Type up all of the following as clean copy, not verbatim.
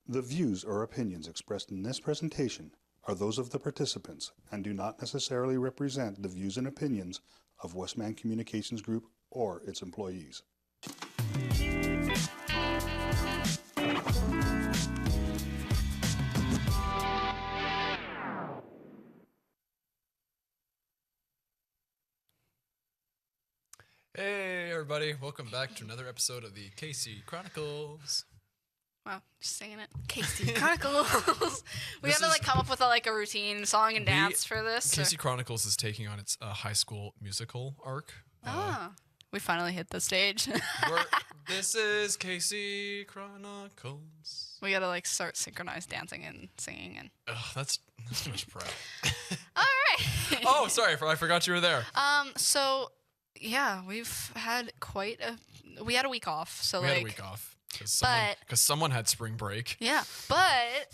The views or opinions expressed in this presentation are those of the participants and do not necessarily represent the views and opinions of Westman Communications Group or its employees. Hey everybody, welcome back to another episode of the KC Chronicles. Wow, just singing it. KC Chronicles. We have to come up with a routine song and dance for this. KC Chronicles is taking on its high school musical arc. We finally hit the stage. This is KC Chronicles. We gotta start synchronized dancing and singing and. Ugh, that's too much prep. All right. Oh, sorry, I forgot you were there. So yeah, we've had we had a week off. So we had a week off because someone had spring break. Yeah, but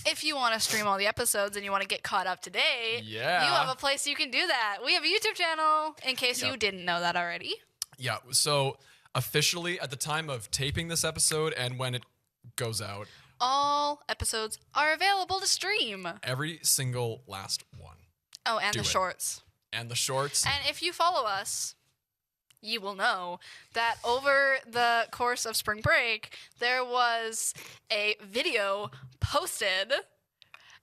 if you want to stream all the episodes and you want to get caught up to date, you have a place you can do that. We have a YouTube channel in case you didn't know that already. Yeah, so officially at the time of taping this episode and when it goes out, all episodes are available to stream. Every single last one. Oh, and the shorts. And the shorts. And if you follow us, you will know that over the course of spring break, there was a video posted,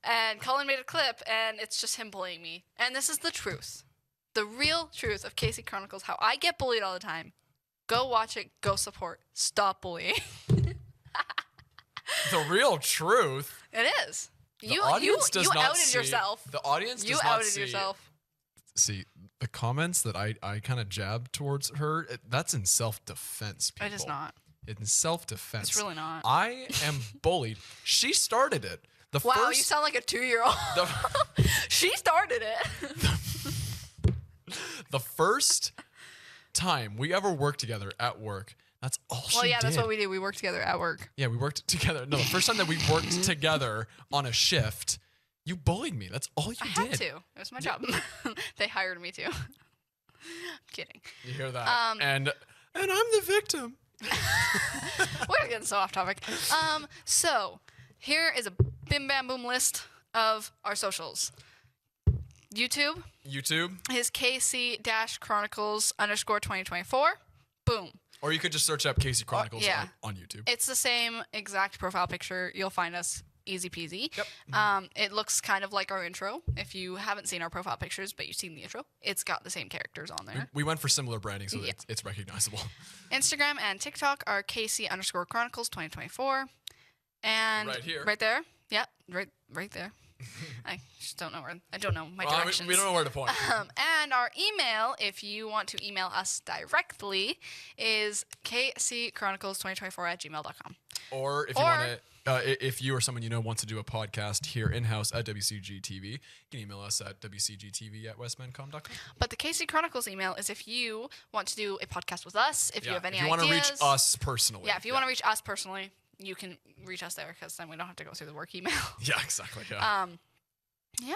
and Colin made a clip, and it's just him bullying me. And this is the truth. The real truth of KC Chronicles, how I get bullied all the time. Go watch it. Go support. Stop bullying. The real truth. It is. You outed yourself. The audience does you not outed see. yourself. See, the comments that I kind of jabbed towards her, that's in self-defense, people. It is not. In self-defense. It's really not. I am bullied. She started it. You sound like a 2-year-old. She started it. The first time we ever worked together at work, that's all she did. That's what we did. We worked together at work. Yeah, we worked together. No, the first time that we worked together on a shift, you bullied me. That's all you did. I had to. It was my job. They hired me to. I'm kidding. You hear that? And I'm the victim. We're getting so off topic. So here is a bim bam boom list of our socials. YouTube is KC-Chronicles _2024. Boom. Or you could just search up KC Chronicles on YouTube. It's the same exact profile picture. You'll find us easy peasy. Yep. It looks kind of like our intro. If you haven't seen our profile pictures, but you've seen the intro, it's got the same characters on there. We went for similar branding, so it's recognizable. Instagram and TikTok are KC_Chronicles 2024. And right here. Right there. Yeah, right there. I just don't know I don't know my directions. We don't know where to point. And our email, if you want to email us directly, is kcchronicles2024@gmail.com. Or if you want to, if you or someone you know wants to do a podcast here in-house at WCGTV, you can email us at wcgtv@westmancom.com. But the KC Chronicles email is if you want to do a podcast with us, if you have any ideas. If you want to reach us personally. Yeah, if you want to reach us personally, you can reach us there because then we don't have to go through the work email. Yeah, exactly. Yeah.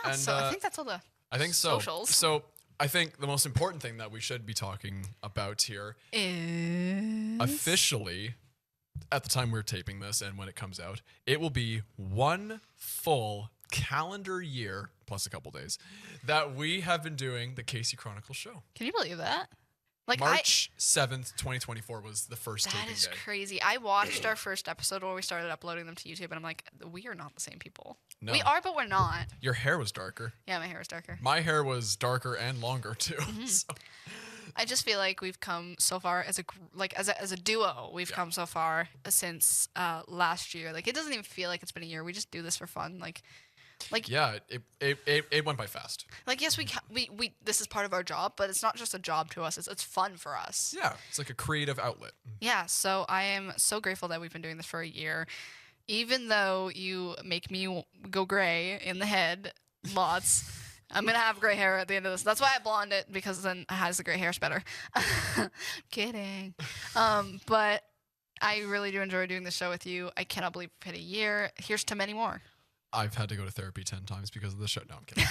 And, so I think that's all the socials. So I think the most important thing that we should be talking about here is officially, at the time we're taping this and when it comes out, it will be one full calendar year plus a couple days that we have been doing the KC Chronicles show. Can you believe that? March 7th, 2024 was the first taping day. That is crazy. I watched our first episode where we started uploading them to YouTube, and I'm like, we are not the same people. No. We are, but we're not. Your hair was darker. Yeah, my hair was darker. My hair was darker and longer, too. Mm-hmm. So. I just feel like we've come so far as a duo. We've come so far since last year. It doesn't even feel like it's been a year. We just do this for fun. Yeah, it went by fast. Yes, we this is part of our job, but it's not just a job to us. It's fun for us. Yeah, it's like a creative outlet. Yeah, so I am so grateful that we've been doing this for a year. Even though you make me go gray in the head lots, I'm going to have gray hair at the end of this. That's why I blonde it, because then it has the gray hair. It's better. Kidding. But I really do enjoy doing this show with you. I cannot believe we've hit a year. Here's to many more. I've had to go to therapy 10 times because of the show. No, I'm kidding.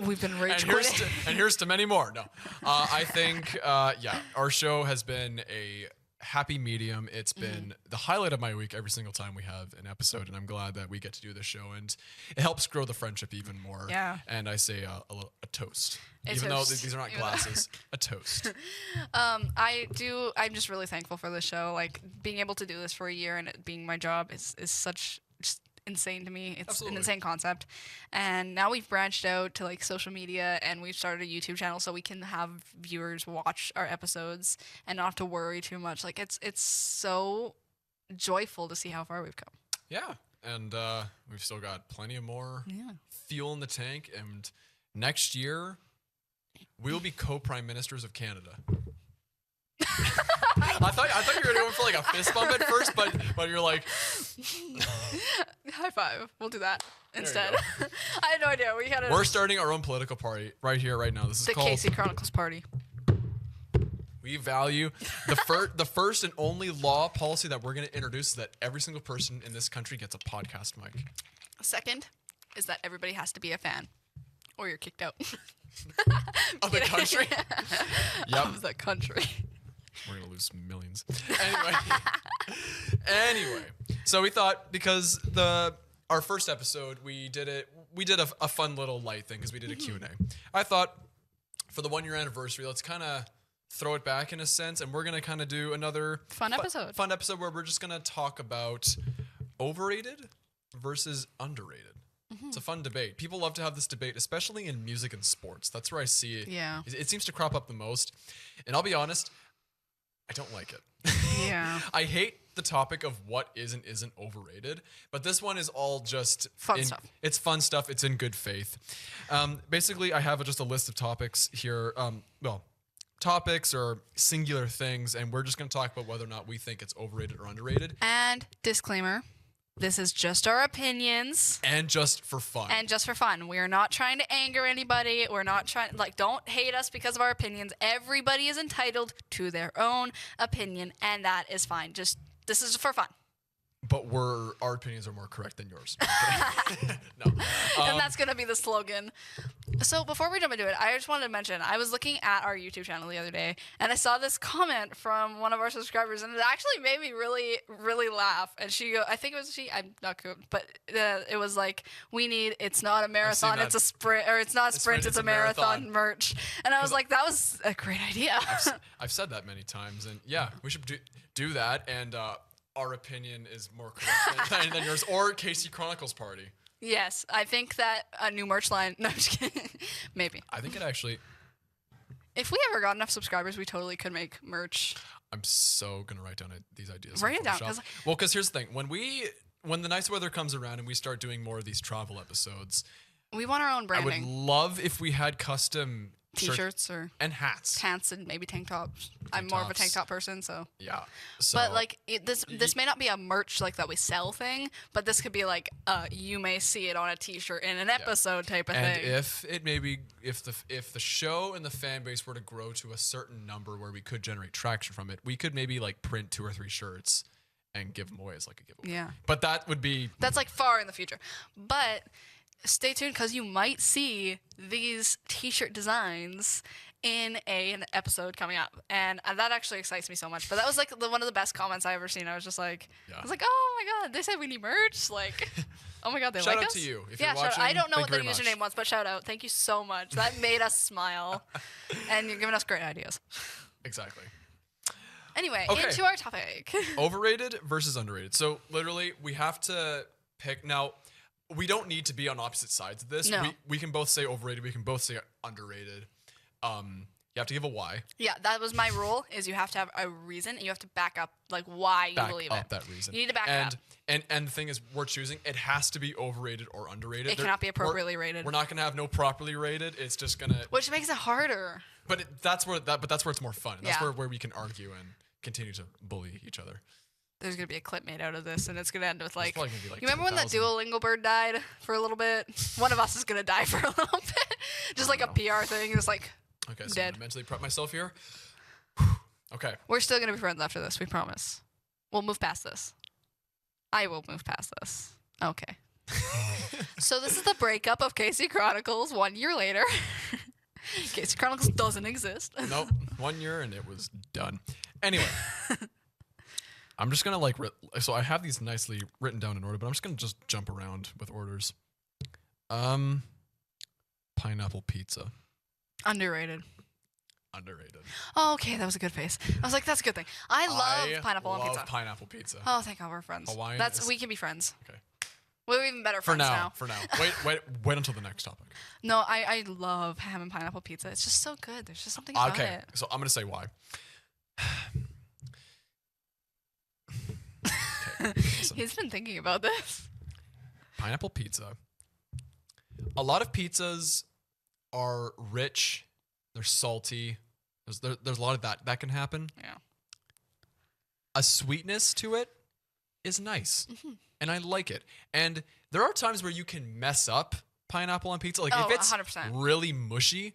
we've been rage quitting. And here's to many more. No, I think, our show has been a happy medium. It's been the highlight of my week every single time we have an episode, and I'm glad that we get to do this show, and it helps grow the friendship even more. Yeah. And I say a toast. A Even toast. though these are not glasses, a toast. I'm just really thankful for this show. Like, being able to do this for a year and it being my job is such just insane to me. It's Absolutely. an insane concept. And now we've branched out to like social media, and we've started a YouTube channel so we can have viewers watch our episodes and not have to worry too much. Like, it's so joyful to see how far we've come. Yeah. And we've still got plenty of more Yeah. fuel in the tank. And next year, we'll be co-prime ministers of Canada. I thought you were going for like a fist bump at first, but you're like, High five. We'll do that you instead. go. I had no idea. We had we're starting our own political party right here, right now. This is the called Casey Chronicles party. We Value. The first and only law policy that we're going to introduce is that every single person in this country gets a podcast mic. Second is that everybody has to be a fan, or you're kicked out. Of the country? Yep. Of the country. We're gonna lose millions. Anyway, so we thought because our first episode we did a fun little light thing because we did a Q&A. I thought for the 1 year anniversary, let's kind of throw it back in a sense, and we're gonna kind of do another Fun episode. Fun episode where we're just gonna talk about overrated versus underrated. It's a fun debate. People love to have this debate, especially in music and sports. That's where I see it. Yeah. It seems to crop up the most. And I'll be honest, I don't like it. Yeah. I hate the topic of what is and isn't overrated, but this one is all just Fun stuff. It's fun stuff. It's in good faith. Basically, I have just a list of topics here. Topics or singular things, and we're just going to talk about whether or not we think it's overrated or underrated. And disclaimer, this is just our opinions. And just for fun. And just for fun. We're not trying to anger anybody. We're not trying, don't hate us because of our opinions. Everybody is entitled to their own opinion, and that is fine. Just, this is for fun. But our opinions are more correct than yours. No. And that's going to be the slogan. So before we jump into it, I just wanted to mention, I was looking at our YouTube channel the other day, and I saw this comment from one of our subscribers, and it actually made me really, really laugh. And I think it was she, I'm not good, but it was like, it's not a marathon, it's a sprint, or it's not a sprint, it's a marathon merch. And I was like, that was a great idea. I've said that many times, and yeah, we should do that, and our opinion is more correct than yours, or Casey Chronicles party. Yes, I think that a new merch line. No, I'm just kidding. Maybe. I think it actually. If we ever got enough subscribers, we totally could make merch. I'm so gonna write down these ideas. Write it down. Well, because here's the thing: when the nice weather comes around and we start doing more of these travel episodes, we want our own branding. I would love if we had custom T-shirts or and hats. Pants and maybe tank tops. I'm more of a tank top person, so. Yeah. So, but like this may not be a merch like that we sell thing, but this could be like you may see it on a T-shirt in an episode type of and thing. if the show and the fan base were to grow to a certain number where we could generate traction from it, we could maybe like print 2 or 3 shirts and give them away as like a giveaway. Yeah. But that's like far in the future. But stay tuned because you might see these T-shirt designs in an episode coming up, and that actually excites me so much. But that was like one of the best comments I ever seen. I was just like, I was like, oh my god, they said we need merch. Like, oh my god, they shout like out us. to you if yeah, you're watching. I don't know thank what the you very username much. was, but shout out. Thank you so much. That made us smile, and you're giving us great ideas. Exactly. Anyway, Okay. into our topic. Overrated versus underrated. So literally, we have to pick now. We don't need to be on opposite sides of this. No. We can both say overrated. We can both say underrated. You have to give a why. Yeah, that was my rule. Is you have to have a reason, and you have to back up like why you Back believe up it. that reason. You need to back it up. And the thing is, we're choosing. It has to be overrated or underrated. It cannot be appropriately rated. We're not gonna have no properly rated. It's just gonna. Which makes it harder. But that's where it's more fun. That's Yeah. where we can argue and continue to bully each other. There's gonna be a clip made out of this, and it's gonna end with like. probably gonna be like you remember when that 10,000. Duolingo bird died for a little bit? One of us is gonna die for a little bit, just like a PR thing. Just like Okay, so dead. I'm gonna mentally prep myself here. Okay. We're still gonna be friends after this. We promise. We'll move past this. I will move past this. Okay. So this is the breakup of Casey Chronicles 1 year later. Casey Chronicles doesn't exist. Nope. 1 year and it was done. Anyway. I'm just gonna like so I have these nicely written down in order, but I'm just gonna jump around with orders. Pineapple pizza. Underrated. Underrated. Oh, okay, that was a good face. I was like, that's a good thing. I love pineapple on pizza. Pineapple pizza. Oh, thank God we're friends. Hawaiian We can be friends. Okay. We're even better For friends now. For now. Wait until the next topic. No, I love ham and pineapple pizza. It's just so good. There's just something about Okay, it. so I'm gonna say why. He's been thinking about this. Pineapple pizza. A lot of pizzas are rich. They're salty. There's a lot of that can happen. Yeah. A sweetness to it is nice, and I like it. And there are times where you can mess up pineapple on pizza. Like if it's 100%. really mushy,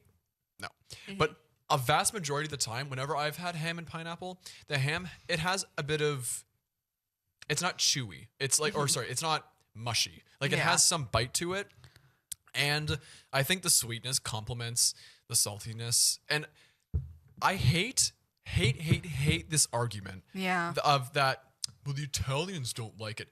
no. But a vast majority of the time, whenever I've had ham and pineapple, the ham, it has a bit of, it's not chewy. It's like, or sorry, it's not mushy. Like it Yeah. has some bite to it. And I think the sweetness complements the saltiness. And I hate this argument Yeah. of that, well, the Italians don't like it.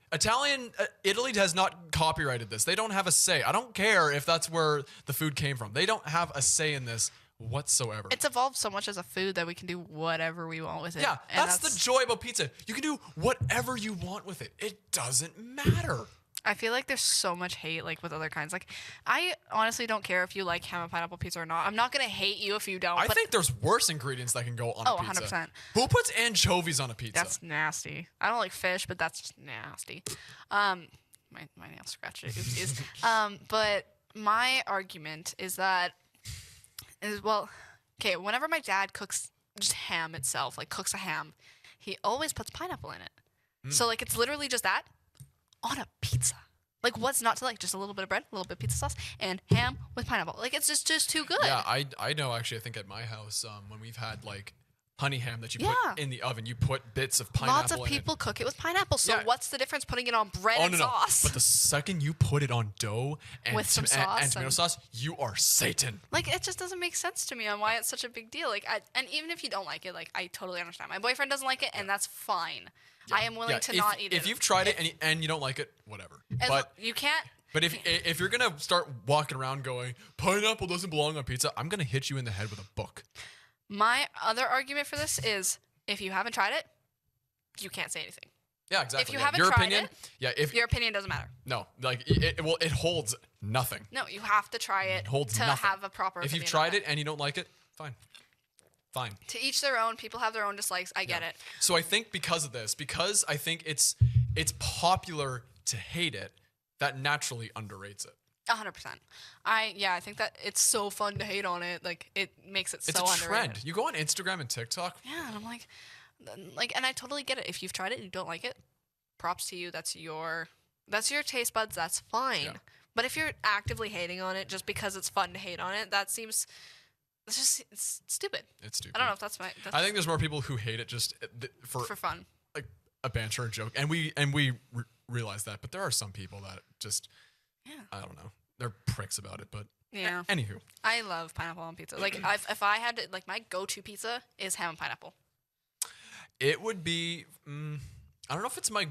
Italy has not copyrighted this. They don't have a say. I don't care if that's where the food came from. They don't have a say in this whatsoever. It's evolved so much as a food that we can do whatever we want with it. Yeah, And that's the joy about pizza. You can do whatever you want with it. It doesn't matter. I feel like there's so much hate like with other kinds. Like I honestly don't care if you like ham and pineapple pizza or not. I'm not gonna hate you if you don't. I but think there's worse ingredients that can go on a pizza. 100%. Who puts anchovies on a pizza? That's nasty. I don't like fish, but that's just nasty. My nail scratched it. Oopsies. But my argument is well, okay, whenever my dad cooks just ham itself, like cooks a ham, he always puts pineapple in it. So like it's literally just that on a pizza. Like what's not to like? Just a little bit of bread, a little bit of pizza sauce, and ham with pineapple. Like it's just too good. Yeah, I know actually. I think at my house, when we've had like honey ham that you Yeah. put in the oven, you put bits of pineapple Lots of in it. people cook it with pineapple. So Yeah. what's the difference putting it on bread Oh, and no. sauce? But the second you put it on dough and, With some and sauce tomato and- sauce, you are Satan. Like it just doesn't make sense to me on why it's such a big deal. Like, and even if you don't like it, like I totally understand. My boyfriend doesn't like it, and that's fine. I am willing to not eat it. If you've tried it and you don't like it, whatever. But you can't. But if you're gonna start walking around going, pineapple doesn't belong on pizza, I'm gonna hit you in the head with a book. My other argument for this is if you haven't tried it, you can't say anything. Yeah, exactly. If you Yeah. haven't Your tried opinion, it, yeah. If your opinion doesn't matter. no, like it holds nothing. No, you have to try it Holds to nothing. have a proper. If you've opinion tried on it and you don't like it, fine. To each their own. People have their own dislikes. I get it. So I think because of this, because I think it's popular to hate it, that naturally underrates it. 100%. I think that it's so fun to hate on it. Like it makes it It's so a underrated. trend. You go on Instagram and TikTok. Yeah, and I'm like, and I totally get it. If you've tried it and you don't like it, props to you. That's your taste buds. That's fine. Yeah. But if you're actively hating on it just because it's fun to hate on it, that seems it's stupid. It's stupid. I don't know if that's I think there's more people who hate it just for fun. like a banter and joke, and we realize that. But there are some people that just, I don't know, they're pricks about it. But Yeah. Anywho, I love pineapple on pizza. Like if I had to, like my go-to pizza is ham and pineapple. it would be. I don't know if it's my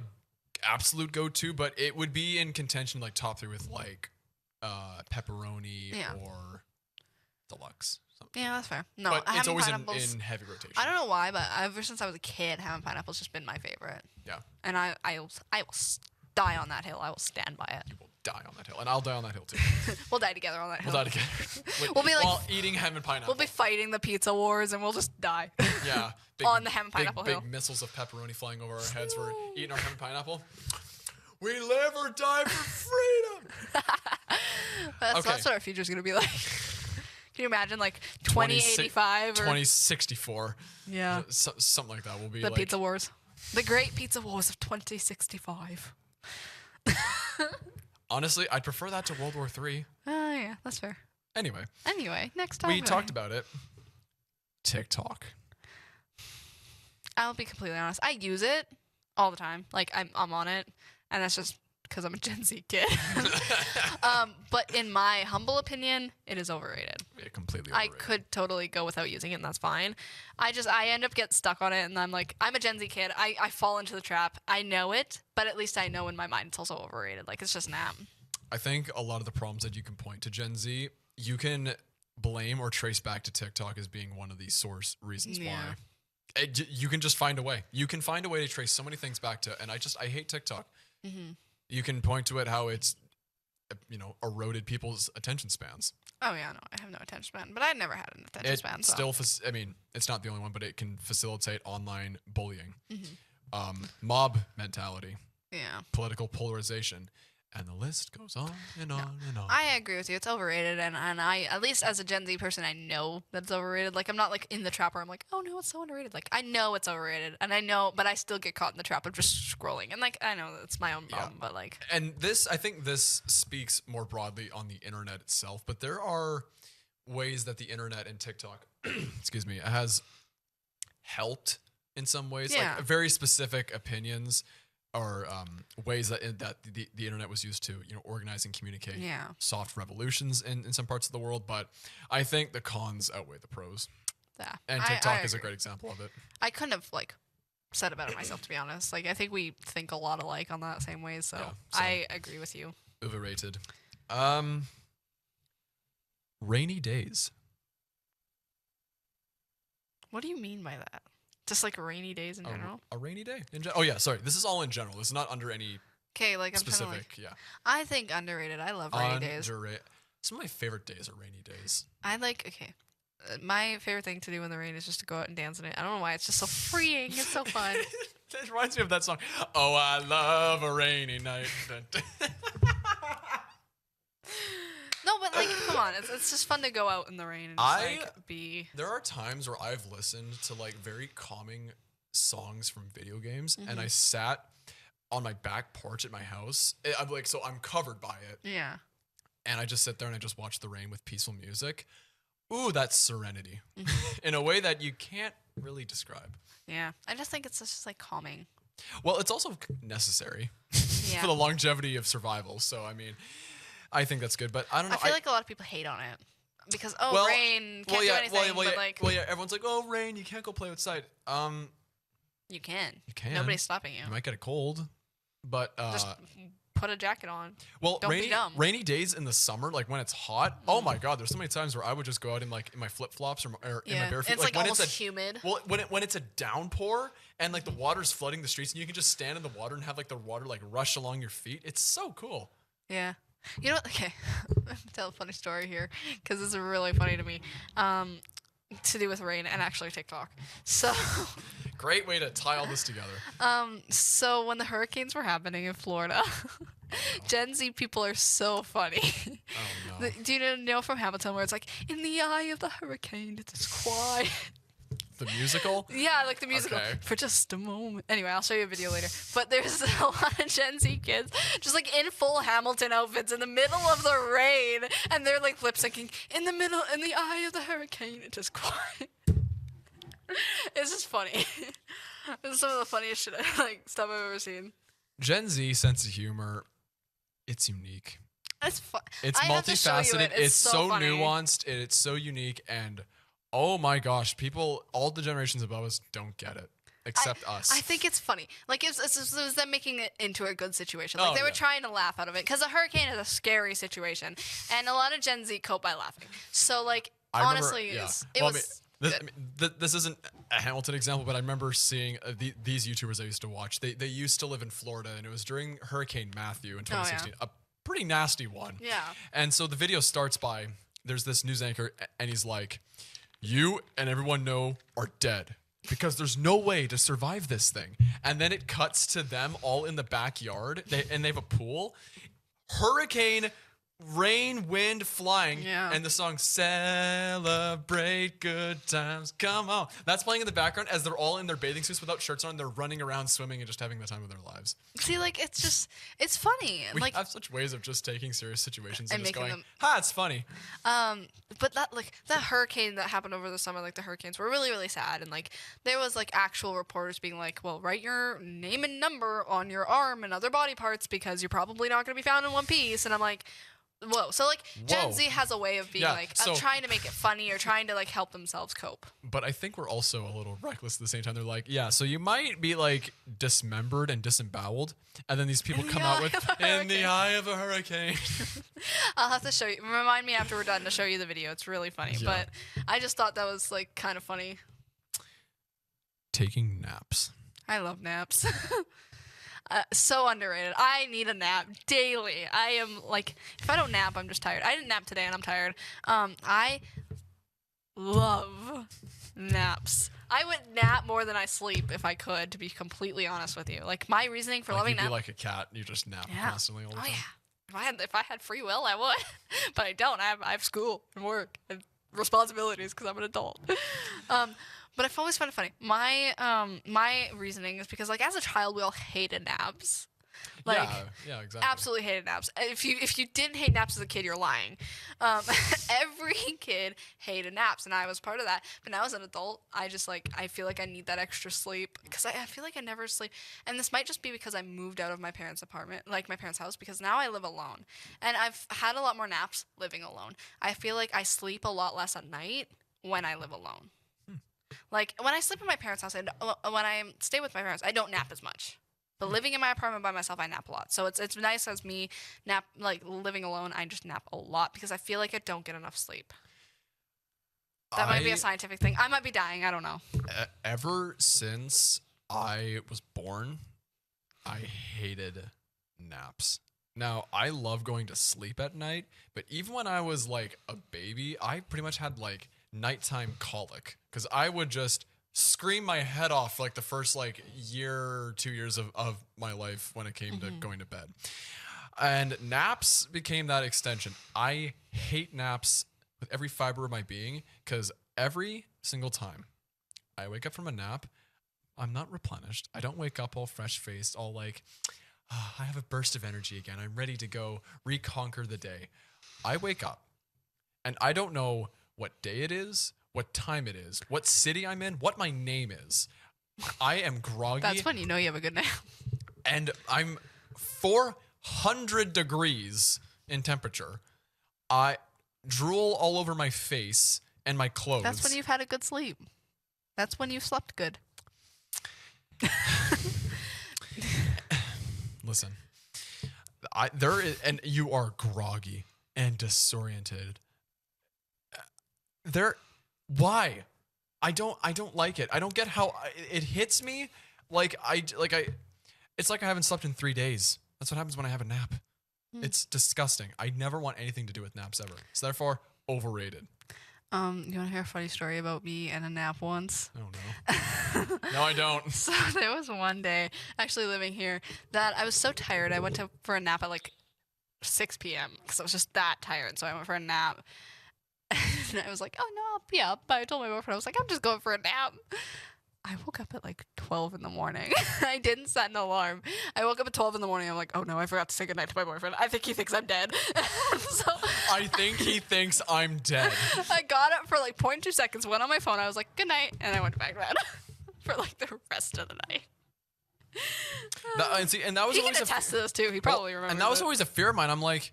absolute go-to, but it would be in contention, like top three with like pepperoni or deluxe. Something. Yeah, that's fair. No, But ham it's and always pineapples. in heavy rotation. I don't know why, but ever since I was a kid, ham and pineapple's just been my favorite. Yeah. And I will die on that hill. I will stand by it. You will die on that hill, and I'll die on that hill too. We'll die together on that hill. We'll die together. We'll be like- while eating ham and pineapple. We'll be fighting the pizza wars, and we'll just die. Yeah. On the ham and pineapple hill. Big missiles of pepperoni flying over our heads for eating our ham and pineapple. We live or die for freedom. That's what our future's gonna be like. Can you imagine, like 2085 or 2064? yeah, Something like that will be the like pizza wars, the great pizza wars of 2065. Honestly, I'd prefer that to World War III. Oh yeah, that's fair. Anyway, next topic. we talked about it. TikTok. I'll be completely honest. I use it all the time. Like I'm on it, and that's just because I'm a Gen Z kid. But in my humble opinion, it is overrated. Yeah, completely I overrated. could totally go without using it, and that's fine. I end up getting stuck on it, and I'm like, I'm a Gen Z kid. I fall into the trap. I know it, but at least I know in my mind it's also overrated. Like, it's just nah. I think a lot of the problems that you can point to Gen Z, you can blame or trace back to TikTok as being one of the source reasons Yeah. why. You can just find a way. You can find a way to trace so many things back to, and I hate TikTok. Mm-hmm. You can point to it how it's, eroded people's attention spans. Oh yeah, no, I have no attention span, but I never had an attention It span. So. still, it's not the only one, but it can facilitate online bullying, Mm-hmm. mob mentality, Yeah. political polarization, and the list goes on and on and on. I agree with you. It's overrated, and I, at least as a Gen Z person, I know that it's overrated. Like, I'm not like in the trap where I'm like, oh no, it's so underrated. Like, I know it's overrated, and I know, but I still get caught in the trap of just scrolling. And like, I know it's my own problem, but like, And I think this speaks more broadly on the internet itself, but there are ways that the internet and TikTok, excuse me, has helped in some ways, Yeah. like very specific opinions or ways that the internet was used to, organize and communicate Yeah. soft revolutions in some parts of the world. But I think the cons outweigh the pros, yeah. and I TikTok is a agree. great example of it. I couldn't have like said it better myself, to be honest. Like, I think we think a lot alike on that same way, so, Yeah, so- I agree with you. Overrated. Rainy days. What do you mean by that? Just like rainy days in general? A rainy day. Oh yeah, sorry. This is all in general. This is not under any Okay, like I'm kind of specific. like, Yeah. I think underrated. I love rainy days. Some of my favorite days are rainy days. I like, okay. My favorite thing to do in the rain is just to go out and dance in it. I don't know why. It's just so freeing. It's so fun. That reminds me of that song. Oh, I love a rainy night. No, but like, come on. It's just fun to go out in the rain and just like be. There are times where I've listened to like very calming songs from video games, and I sat on my back porch at my house. I'm like, so I'm covered by it, Yeah. and I just sit there and I just watch the rain with peaceful music. Ooh, that's serenity in a way that you can't really describe. Yeah. I just think it's just like calming. Well, it's also necessary Yeah. for the longevity of survival. So, I mean, I think that's good, but I don't know. I feel like a lot of people hate on it because rain can't do yeah, anything. But like, everyone's like, oh, rain, you can't go play outside. you can. You can. Nobody's stopping you. You might get a cold, but Just put a jacket on. well, don't be dumb. rainy days in the summer, like when it's hot. Oh my God, there's so many times where I would just go out in like in my flip flops or in my bare feet. It's like when almost it's humid. Well, when it's a downpour and like the water's flooding the streets and you can just stand in the water and have like the water like rush along your feet. It's so cool. Yeah. You know what? Okay. I'm going to tell a funny story here because this is really funny to me. To do with rain and actually TikTok. So, Great way to tie all this together. so when the hurricanes were happening in Florida, Gen Z people are so funny. Oh no. Do you know from Hamilton where it's like, in the eye of the hurricane, it is quiet? The musical? Yeah, like the musical. Okay. For just a moment. Anyway, I'll show you a video later. But there's a lot of Gen Z kids just like in full Hamilton outfits in the middle of the rain. And they're like lip syncing, in the eye of the hurricane, it is quiet. It's just funny. It's some of the funniest shit, stuff I've ever seen. Gen Z sense of humor, it's unique. It's fun. It's I have to show you multifaceted. it. It's so funny. nuanced. It's so unique. And oh my gosh, people, all the generations above us don't get it, except us. I think it's funny. Like, it was them making it into a good situation. Like, they were yeah. trying to laugh out of it. Because a hurricane is a scary situation. And a lot of Gen Z cope by laughing. So, like, I remember- honestly, yeah. it Well, was this isn't a Hamilton example, but I remember seeing these YouTubers I used to watch. They used to live in Florida, and it was during Hurricane Matthew in 2016. A pretty nasty one. Yeah. And so the video starts by, there's this news anchor, and he's like, you and everyone know are dead because there's no way to survive this thing. And then it cuts to them all in the backyard, and they have a pool. Hurricane rain, wind, flying, Yeah. and the song "Celebrate Good Times." Come on, that's playing in the background as they're all in their bathing suits without shirts on. They're running around, swimming, and just having the time of their lives. See, like it's funny. We Like have such ways of just taking serious situations and And just making going, them- "Ha, it's funny." but that hurricane that happened over the summer, like the hurricanes were really, really sad. And like there was like actual reporters being like, well, write your name and number on your arm and other body parts because you're probably not going to be found in one piece. And I'm like, whoa. So like Gen Whoa. Z has a way of being Yeah, like so- trying to make it funny or trying to like help themselves cope. But I think we're also a little reckless at the same time. They're like, yeah, so you might be like dismembered and disemboweled, and then these people In the come out eye with of a in the hurricane." eye of a hurricane. I'll have to show you. Remind me after we're done to show you the video. It's really funny. Yeah. But I just thought that was like kind of funny. Taking naps. I love naps. So underrated. I need a nap daily. I am like, if I don't nap, I'm just tired. I didn't nap today and I'm tired. I love naps. I would nap more than I sleep if I could, to be completely honest with you. Like my reasoning for Like loving you'd be nap. like a cat. You just nap Yeah. constantly all the Oh time. yeah. If I had free will, I would. But I don't. I have school and work and responsibilities because I'm an adult. But I've always found it funny. My reasoning is because like as a child we all hated naps. Like yeah, exactly. absolutely hated naps. If you didn't hate naps as a kid, you're lying. Every kid hated naps, and I was part of that. But now as an adult, I just like I feel like I need that extra sleep because I feel like I never sleep. And this might just be because I moved out of my parents' apartment, like my parents' house, because now I live alone, and I've had a lot more naps living alone. I feel like I sleep a lot less at night when I live alone. Like when I sleep in my parents' house, when I stay with my parents, I don't nap as much. But living in my apartment by myself, I nap a lot. So it's nice as me nap, like living alone, I just nap a lot because I feel like I don't get enough sleep. That might be a scientific thing. I might be dying. I don't know. Ever since I was born, I hated naps. Now, I love going to sleep at night, but even when I was like a baby, I pretty much had like nighttime colic because I would just scream my head off like the first like year or 2 years of my life when it came to going to bed. And naps became that extension. I hate naps with every fiber of my being because every single time I wake up from a nap, I'm not replenished. I don't wake up all fresh-faced, all like, I have a burst of energy again. I'm ready to go reconquer the day. I wake up and I don't know what day it is, what time it is, what city I'm in, what my name is. I am groggy. That's when you know you have a good nap. And I'm 400 degrees in temperature. I drool all over my face and my clothes. That's when you've had a good sleep. That's when you've slept good. Listen, and you are groggy and disoriented. Why? I don't like it. I don't get how it hits me. It's like I haven't slept in 3 days. That's what happens when I have a nap. It's disgusting. I never want anything to do with naps ever. So therefore, overrated. You want to hear a funny story about me and a nap once? Oh no. No, I don't. So there was one day, actually living here, that I was so tired. I went for a nap at like 6 p.m. because I was just that tired. So I went for a nap. And I was like, oh no, I'll be up. But I told my boyfriend, I was like, I'm just going for a nap. I woke up at like 12 in the morning. I didn't set an alarm. I woke up at 12 in the morning. I'm like, oh no, I forgot to say goodnight to my boyfriend. I think he thinks I'm dead. So I think he thinks I'm dead. I got up for like 0.2 seconds, went on my phone. I was like, good night. And I went back to bed for like the rest of the night. And that was He always can attest to this too. He probably remembers. And that was it. always a fear of mine. I'm like,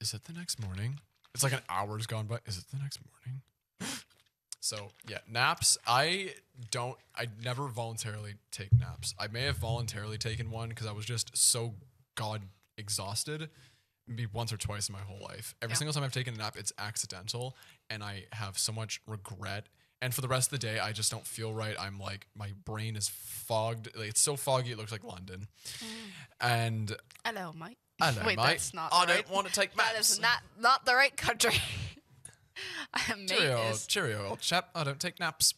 is it the next morning? It's like an hour's gone by. Is it the next morning? So yeah, naps. I never voluntarily take naps. I may have voluntarily taken one because I was just so god exhausted. Maybe once or twice in my whole life. Every single time I've taken a nap, it's accidental, and I have so much regret. And for the rest of the day, I just don't feel right. I'm like, my brain is fogged. Like, it's so foggy, it looks like London. And Hello, Mike. hello, Wait, mate. that's not I right. don't want to take That naps. is not the right country. Mate Cheerio, is. cheerio, old chap. I don't take naps.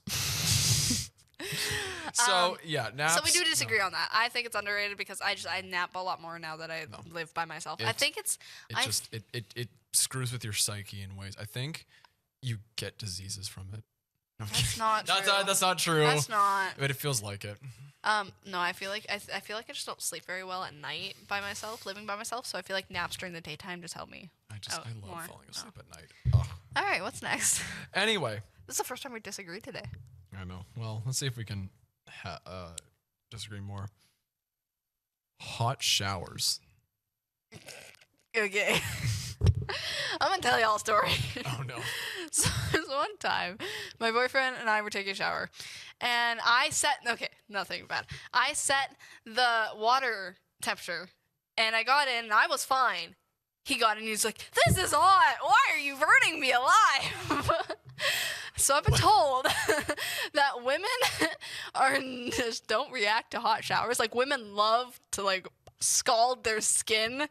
So yeah, naps. So we do disagree on that. I think it's underrated because I nap a lot more now that I live by myself. I think It screws with your psyche in ways. I think you get diseases from it. No, I'm That's kidding. not true. That's not true. That's not. But it feels like it. No, I feel like I just don't sleep very well at night by myself, living by myself. So I feel like naps during the daytime just help me. I love more. falling asleep at night. Oh. All right, what's next? Anyway, This is the first time we disagree today. I know. Well, let's see if we can disagree more. Hot showers. Okay. I'm gonna tell y'all a story. Oh no. So there's one time, my boyfriend and I were taking a shower, and nothing bad. I set the water temperature, and I got in, and I was fine. He got in, and he's like, "This is hot. Why are you burning me alive?" So I've been told that women just don't react to hot showers. Like, women love to like scald their skin,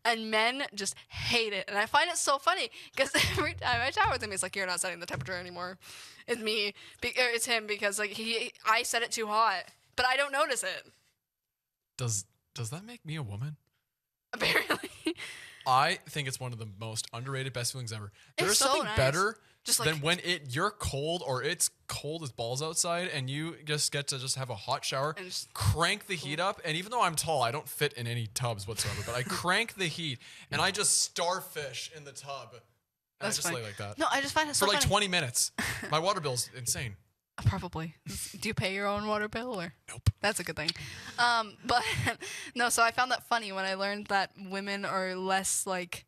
and men just hate it. And I find it so funny because every time I shower with him, he's like, "You're not setting the temperature anymore. It's me. It's him because like I set it too hot, but I don't notice it." Does that make me a woman? Apparently. I think it's one of the most underrated best feelings ever. There's It's so something nice. better Just than like- when you're cold or it's cold as balls outside and you just get to just have a hot shower, And just- crank the heat up. And even though I'm tall, I don't fit in any tubs whatsoever, but I crank the heat and I just starfish in the tub. And I That's just funny. lay like that No, I just find it so for like funny. 20 minutes. My water bill's insane. Probably. Do you pay your own water bill or? Nope. That's a good thing. But no, so I found that funny when I learned that women are less like,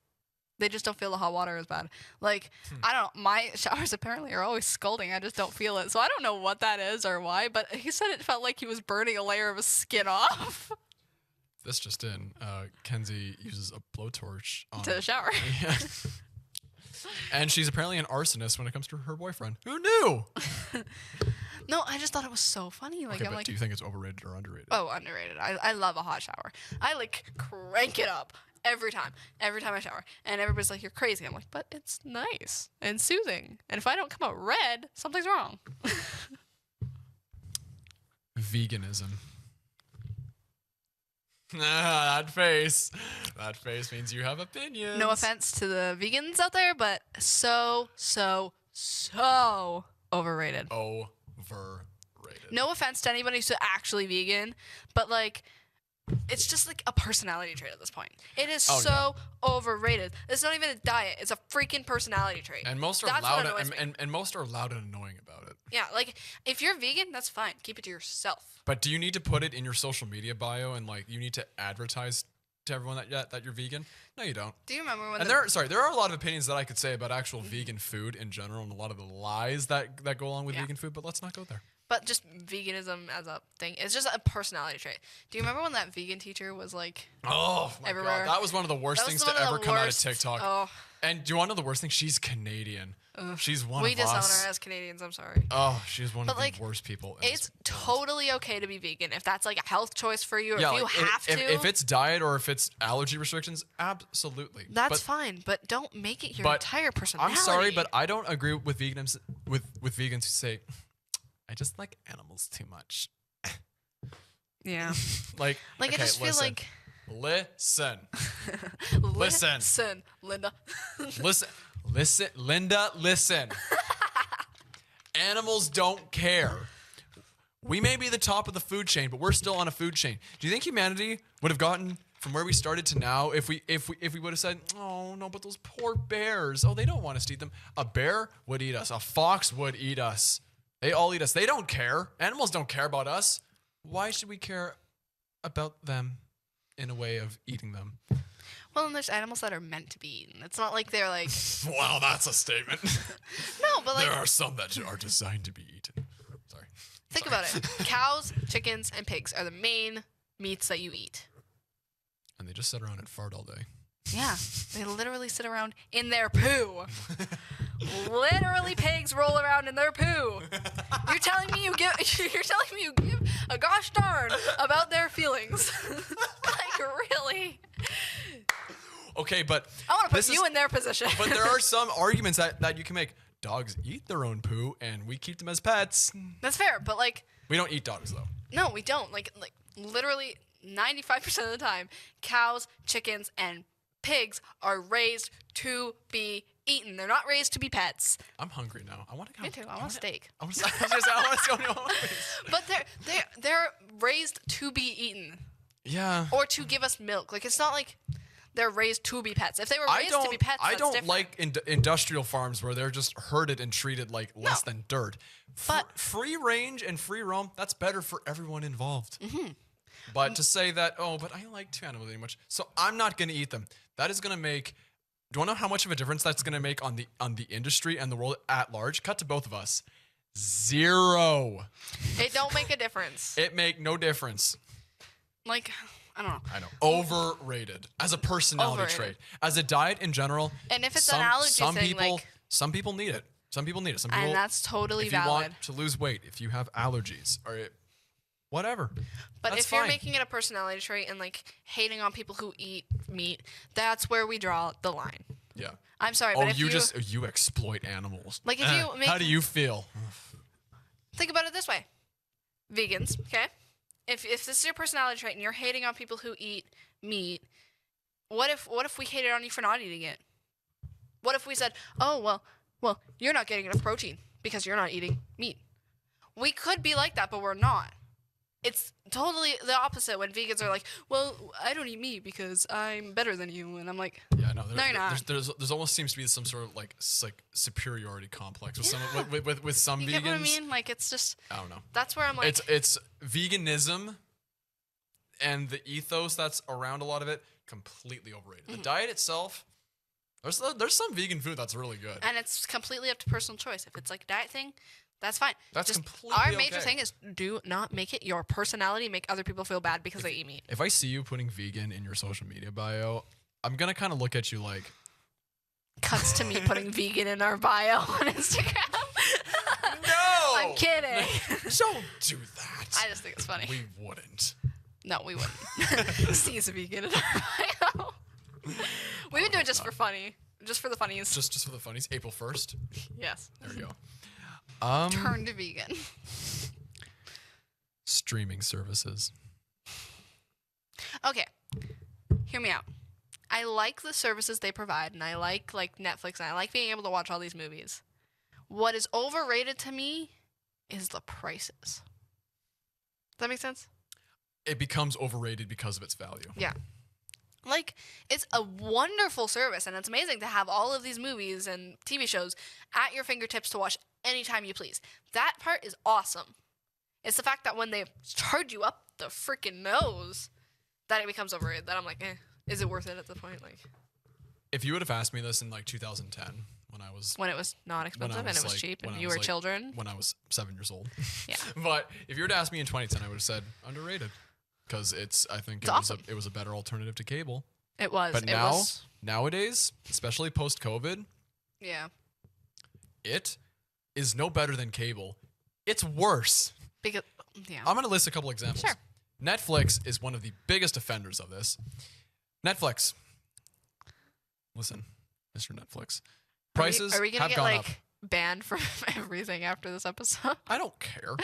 they just don't feel the hot water as bad. Like, I don't know, my showers apparently are always scalding. I just don't feel it. So I don't know what that is or why, but he said it felt like he was burning a layer of his skin off This just in. Kenzie uses a blowtorch to the shower. Yeah. And she's apparently an arsonist when it comes to her boyfriend. Who knew? No, I just thought it was so funny. Like, Okay, I'm but like, do you think it's overrated or underrated? oh, underrated. I love a hot shower. I like crank it up every time I shower. And everybody's like, "You're crazy." I'm like, but it's nice and soothing. And if I don't come out red, something's wrong. Veganism. That face means you have opinions. No offense to the vegans out there, but so overrated. Overrated. No offense to anybody who's actually vegan, but like, it's just like a personality trait at this point. It is overrated. It's not even a diet. It's a freaking personality trait. And most are That's loud what annoys me. and most are loud and annoying about it. Yeah, like if you're vegan, that's fine. Keep it to yourself. But do you need to put it in your social media bio and like you need to advertise to everyone that you're vegan? No, you don't. Do you remember when? And there are a lot of opinions that I could say about actual vegan food in general and a lot of the lies that go along with vegan food, but let's not go there. But just veganism as a thing, it's just a personality trait. Do you remember when that vegan teacher was like, Oh my everywhere? god, that was one of the worst That was things one to of the ever come out of worst- TikTok. Oh. And do you want to know the worst thing? She's Canadian. She's one we of disown us. her as Canadians? I'm sorry. Oh, she's one But, of the like, worst people. In It's this world. totally okay to be vegan if that's like a health choice for you, or Yeah, if you like, have to. if it's diet or if it's allergy restrictions, absolutely. That's But fine, but don't make it your but entire personality. I'm sorry, but I don't agree with vegans with vegans who say, "I just like animals too much." yeah, Like like okay, I just feel listen, like listen, listen, Linda. listen, Linda, listen. Animals don't care. We may be the top of the food chain, but we're still on a food chain. Do you think humanity would have gotten from where we started to now if we would have said, "Oh no, but those poor bears. Oh, they don't want us to eat them." A bear would eat us. A fox would eat us. They all eat us. They don't care. Animals don't care about us. Why should we care about them in a way of eating them? Well, and there's animals that are meant to be eaten. It's not like they're like Wow, that's a statement. no, but like There are some that are designed to be eaten. Sorry. think about it. Cows, chickens, and pigs are the main meats that you eat. And they just sit around and fart all day. Yeah, they literally sit around in their poo. Literally, pigs roll around in their poo. You're telling me you give a gosh darn about their feelings? Like, really? Okay, but I want to put this you in their position. But there are some arguments that you can make. Dogs eat their own poo, and we keep them as pets. That's fair, but like, We don't eat dogs though. No, we don't. Like literally 95% of the time, cows, chickens, and pigs are raised to be eaten. They're not raised to be pets. I'm hungry now. I want to go. Me too. I want steak. I want to. But they're raised to be eaten Yeah. or to give us milk. Like it's not like they're raised to be pets. If they were raised to be pets, I that's don't different. like industrial farms where they're just herded and treated like less than dirt. But- free range and free roam, that's better for everyone involved. Mm-hmm. But to say that, oh, but I like two animals very much, so I'm not going to eat them. That is going to make. Do you want to know how much of a difference that's going to make on the industry and the world at large? Cut to both of us. 0. It don't make a difference. It make no difference. Like I don't know. I know. Overrated as a personality Overrated. trait, as a diet in general. And if it's an allergy thing, like- some people need it. Some people need it. Some people, And that's totally if you valid. want to lose weight, if you have allergies or whatever. But that's if you're fine. making it a personality trait and like hating on people who eat meat, that's where we draw the line. Yeah. I'm sorry, Oh, but if you exploit animals. Like, if you make- how do you feel? think about it this way, vegans, okay? If this is your personality trait and you're hating on people who eat meat, what if we hated on you for not eating it? What if we said, oh well, you're not getting enough protein because you're not eating meat? We could be like that, but we're not. It's totally the opposite when vegans are like, well, I don't eat meat because I'm better than you, and I'm like, Yeah, no, No, you're not. There's almost seems to be some sort of like superiority complex with some with some you vegans. get what I mean? Like it's just I don't know. that's where I'm like, It's veganism and the ethos that's around a lot of it completely overrated. Mm-hmm. The diet itself, there's some vegan food that's really good. and it's completely up to personal choice. If it's like a diet thing, that's fine. That's Just completely our major okay. thing is do not make it your personality make other people feel bad because they eat meat. If I see you putting vegan in your social media bio, I'm gonna kind of look at you like, Cuts to me putting vegan in our bio on Instagram. no, I'm kidding. Don't do that. I just think it's funny. We wouldn't. No, we wouldn't. See's a vegan in our bio. We would do it just for funny. Just for the funnies. Just for the funnies. April 1st. Yes. There we go. Turn to vegan. Streaming services. Okay. Hear me out. I like the services they provide, and I like Netflix, and I like being able to watch all these movies. What is overrated to me is the prices. Does that make sense? It becomes overrated because of its value. Yeah. Like, it's a wonderful service, and it's amazing to have all of these movies and TV shows at your fingertips to watch anytime you please. That part is awesome. It's the fact that when they charge you up the freaking nose, that it becomes overrated. That I'm like, is it worth it at the point? Like, If you would have asked me this in like 2010, when it was not expensive and it was like- cheap when and I you was, were like, children. when I was 7 years old. Yeah. But if you were to ask me in 2010, I would have said underrated because I think It's awesome. it was a better alternative to cable. It was. But it was, nowadays, especially post COVID, yeah. it is no better than cable. It's worse. Because, yeah. I'm going to list a couple examples. Sure. Netflix is one of the biggest offenders of this. Netflix. Listen, Mr. Netflix. Prices Are we gonna have get gone like up. banned from everything after this episode? I don't care.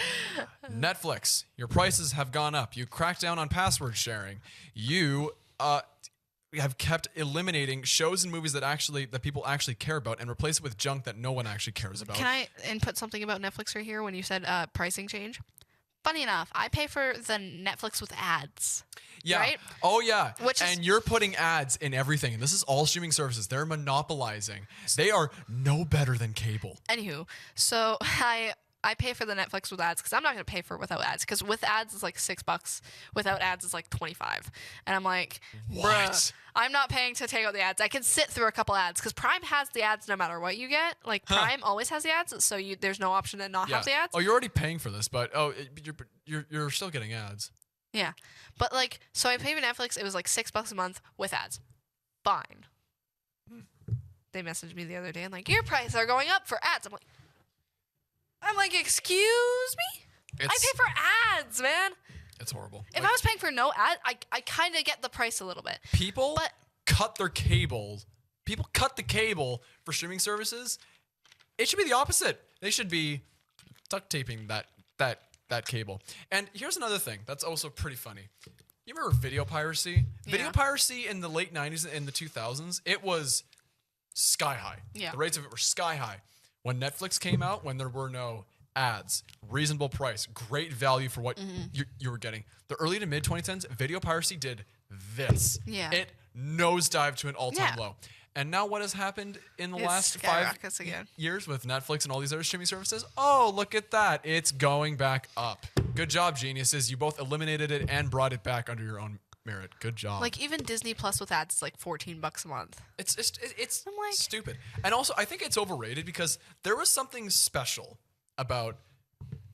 Netflix, your prices have gone up. You cracked down on password sharing. You have kept eliminating shows and movies that people actually care about and replace it with junk that no one actually cares about. Can I input something about Netflix right here when you said pricing change? Funny enough, I pay for the Netflix with ads. Yeah. Right? Oh, yeah. Which is- and you're putting ads in everything. And this is all streaming services. They're monopolizing. They are no better than cable. Anywho, so I pay for the Netflix with ads because I'm not going to pay for it without ads because with ads it's like $6. Without ads it's like $25. And I'm like, What? bruh, I'm not paying to take out the ads. I can sit through a couple ads because Prime has the ads no matter what you get. Like Prime always has the ads, so there's no option to not have the ads. Oh, you're already paying for this, but you're still getting ads. Yeah. But like, so I pay for Netflix. It was like $6 a month with ads. Fine. They messaged me the other day and like, your prices are going up for ads. I'm like, excuse me? I pay for ads, man. It's horrible. If I was paying for no ad, I kind of get the price a little bit. People But- cut their cable. People cut the cable for streaming services. It should be the opposite. They should be duct taping that that cable. And here's another thing that's also pretty funny. You remember video piracy? Video piracy in the late 90s and in the 2000s, it was sky high. Yeah. The rates of it were sky high. When Netflix came out, when there were no ads, reasonable price, great value for what you were getting. The early to mid 2010s, video piracy did this. Yeah. It nosedived to an all-time Yeah. low. And now what has happened in the It last 5 skyrockets again. years with Netflix and all these other streaming services? Oh, look at that. It's going back up. Good job, geniuses. You both eliminated it and brought it back under your own merit. Good job. Like even Disney Plus with ads is like $14 a month. It's I'm like- stupid. And also, I think it's overrated because there was something special about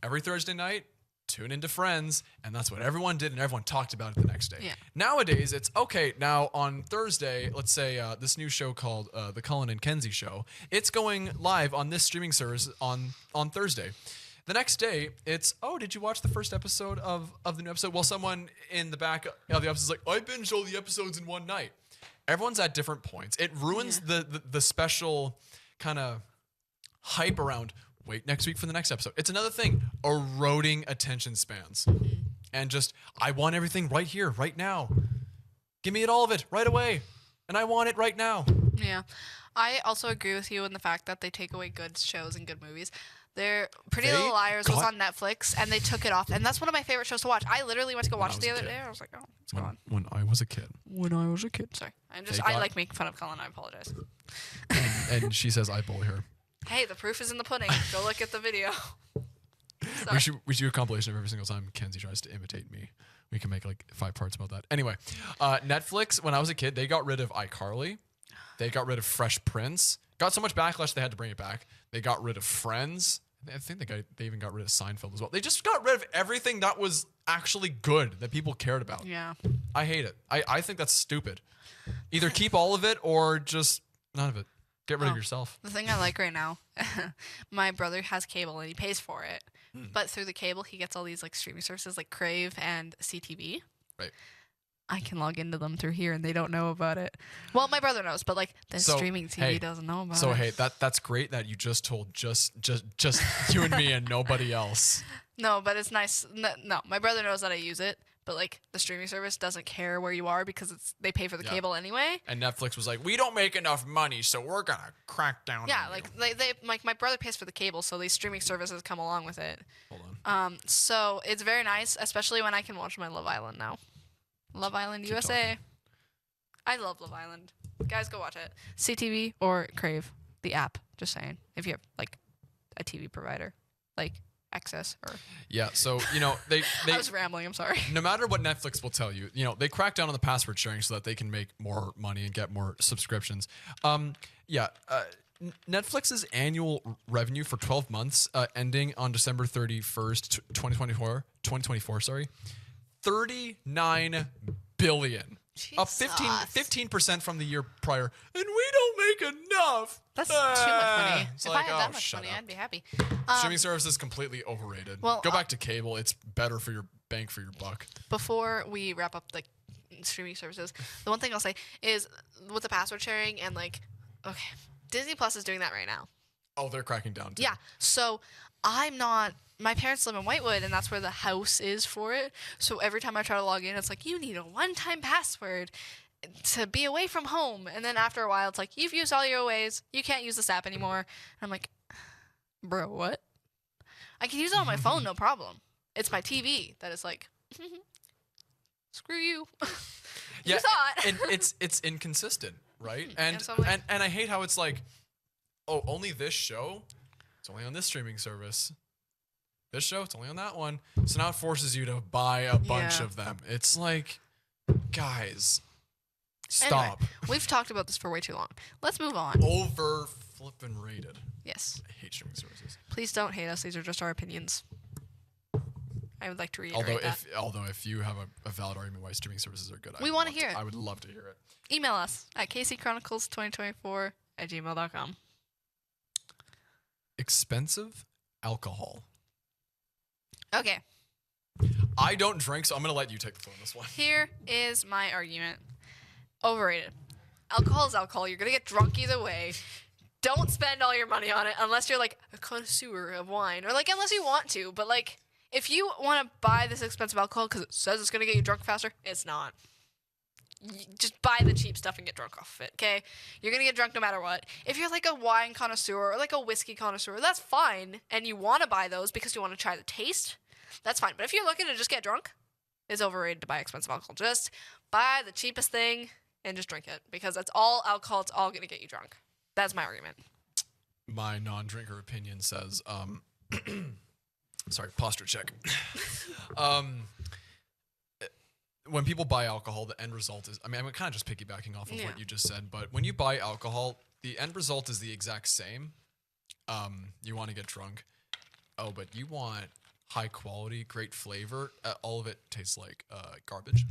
every Thursday night, tune into Friends, and that's what everyone did, and everyone talked about it the next day. Yeah. Nowadays, it's okay. Now on Thursday, let's say this new show called The Cullen and Kenzie Show. It's going live on this streaming service on Thursday. The next day, it's, oh, did you watch the first episode of the new episode? Well, someone in the back of the episode is like, I binged all the episodes in one night. Everyone's at different points. It ruins the special kind of hype around, wait next week for the next episode. It's another thing, eroding attention spans. And just, I want everything right here, right now. Give me all of it right away. And I want it right now. Yeah. I also agree with you in the fact that they take away good shows and good movies. Their Pretty They Little Liars was got- on Netflix, and they took it off. And that's one of my favorite shows to watch. I literally went to go watch I it was the a other kid. day. I was like, oh, what's going on? When I was a kid. When I was a kid. Sorry. They I got- like making fun of Colin. I apologize. And she says I bully her. Hey, the proof is in the pudding. Go look at the video. Sorry. We should do a compilation of every single time Kenzie tries to imitate me. We can make like 5 parts about that. Anyway, Netflix, when I was a kid, they got rid of iCarly. They got rid of Fresh Prince. Got so much backlash they had to bring it back. They got rid of Friends. I think they even got rid of Seinfeld as well. They just got rid of everything that was actually good that people cared about. Yeah. I hate it. I think that's stupid. Either keep all of it or just none of it. Get rid of yourself. The thing I like right now, my brother has cable and he pays for it. But through the cable, he gets all these like streaming services like Crave and CTV. Right. I can log into them through here and they don't know about it. Well, my brother knows, but like the So, streaming TV hey, doesn't know about So it. hey, that's great that you just told just you and me and nobody else. No, but it's nice. No, my brother knows that I use it, but like the streaming service doesn't care where you are because they pay for the Yeah. cable anyway. And Netflix was like, we don't make enough money, so we're gonna crack down. Yeah, on like you. they like my brother pays for the cable, so these streaming services come along with it. Hold on. So it's very nice, especially when I can watch my Love Island now. Love Island Keep USA. talking. I love Love Island. Guys, go watch it. CTV or Crave, the app. Just saying, if you have like a TV provider, like Access or. Yeah, so they I was rambling. I'm sorry. no matter what Netflix will tell you, they crack down on the password sharing so that they can make more money and get more subscriptions. Netflix's annual revenue for 12 months ending on December 31st, 2024, sorry, 39 billion. Up Jesus. 15% from the year prior. And we don't make enough. That's too much money. It's If like, I had oh, that much shut money, up. I'd be happy. Streaming service is completely overrated. well, Go back to cable. It's better for your bang for your buck. Before we wrap up the streaming services, the one thing I'll say is with the password sharing and like, okay, Disney Plus is doing that right now. Oh, they're cracking down too. Yeah. So my parents live in Whitewood and that's where the house is for it. So every time I try to log in, it's like, you need a one-time password to be away from home. And then after a while, it's like, you've used all your ways. You can't use this app anymore. And I'm like, bro, what? I can use it on my phone, no problem. It's my TV that is like, screw you. Yeah, You thought. and it's inconsistent, right? And so I'm like- and I hate how it's like, oh, only this show, it's only on this streaming service. This show, it's only on that one. So now it forces you to buy a bunch Yeah. of them. It's like, guys, Anyway, stop. we've talked about this for way too long. Let's move on. Over flippin' rated. Yes. I hate streaming services. Please don't hate us. These are just our opinions. I would like to reiterate Although that. if you have a valid argument why streaming services are good, We wanna hear it. I would love to hear it. Email us at kcchronicles2024@gmail.com. Expensive alcohol. Okay, I don't drink, so I'm gonna let you take the floor on this one. here is my argument. Overrated. Alcohol is alcohol. You're going to get drunk either way. Don't spend all your money on it unless you're like a connoisseur of wine or like unless you want to. But like if you want to buy this expensive alcohol because it says it's going to get you drunk faster, it's not. Just buy the cheap stuff and get drunk off of it, okay? You're going to get drunk no matter what. If you're like a wine connoisseur or like a whiskey connoisseur, that's fine. And you want to buy those because you want to try the taste, that's fine. But if you're looking to just get drunk, it's overrated to buy expensive alcohol. Just buy the cheapest thing and just drink it because it's all alcohol. It's all going to get you drunk. That's my argument. My non-drinker opinion says, sorry, posture check. When people buy alcohol, the end result is, I mean, I'm kind of just piggybacking off of what you just said, but when you buy alcohol, the end result is the exact same. You want to get drunk. Oh, but you want high quality, great flavor. All of it tastes like garbage.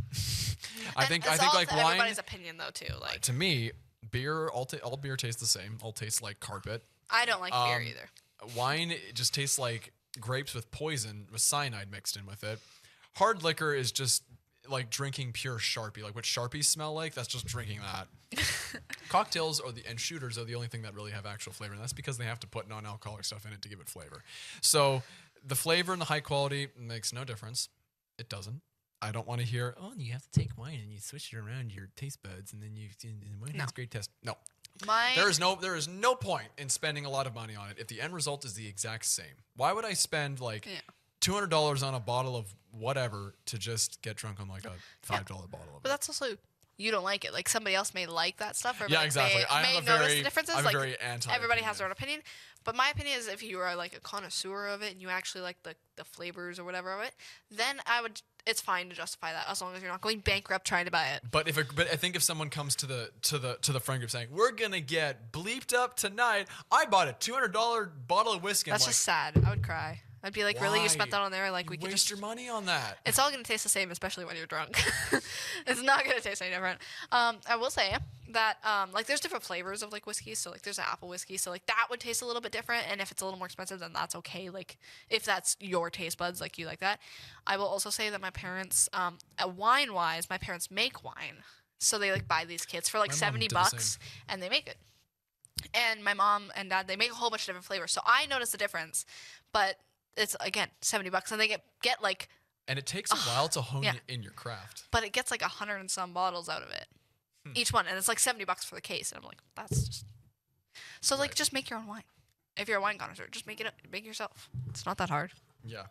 I think like wine. Everybody's opinion though too. Like to me, beer, all beer tastes the same. All tastes like carpet. I don't like beer either. Wine, it just tastes like grapes with poison, with cyanide mixed in with it. Hard liquor is just like drinking pure Sharpie. Like what Sharpies smell like, that's just drinking that. Cocktails and shooters are the only thing that really have actual flavor, and that's because they have to put non-alcoholic stuff in it to give it flavor. So the flavor and the high quality makes no difference. It doesn't. I don't want to hear, oh, you have to take wine and you switch it around your taste buds, and then wine has great taste. No. There is no point in spending a lot of money on it if the end result is the exact same. Why would I spend like $200 on a bottle of whatever to just get drunk on like a $5 bottle of it? But that's also, you don't like it. Like somebody else may like that stuff, or exactly. may notice the differences. I'm like very anti. Everybody has their own opinion. But my opinion is, if you are like a connoisseur of it and you actually like the flavors or whatever of it, then it's fine to justify that as long as you're not going bankrupt trying to buy it. But I think if someone comes to the friend group saying, we're gonna get bleeped up tonight, I bought a $200 bottle of whiskey. That's just sad. I would cry. I'd be like, really? You spent that on there? Like, we could waste your money on that. It's all going to taste the same, especially when you're drunk. It's not going to taste any different. I will say that, like, there's different flavors of, like, whiskey. So, like, there's an apple whiskey. So, like, that would taste a little bit different. And if it's a little more expensive, then that's okay. Like, if that's your taste buds, like, you like that. I will also say that my parents, wine-wise, my parents make wine. So, they, like, buy these kits for, like, $70, and they make it. And my mom and dad, they make a whole bunch of different flavors. So, I notice the difference. But it's, again, $70, and they get like, and it takes a while to hone in your craft. But it gets like 100 and some bottles out of it, each one, and it's like $70 for the case. And I'm like, that's just so like just make your own wine. If you're a wine connoisseur, just make it yourself. It's not that hard. Yeah,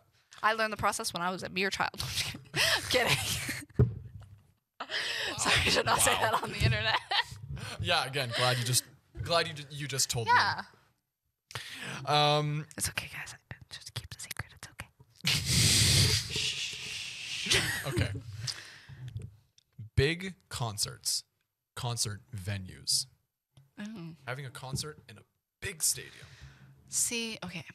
I learned the process when I was a mere child. I'm kidding. Sorry, I should not say that on the internet. Yeah, again, glad you just told me. Yeah. It's okay, guys. Just keep the secret. It's okay. Okay. Big concerts, concert venues. Having a concert in a big stadium. See, okay.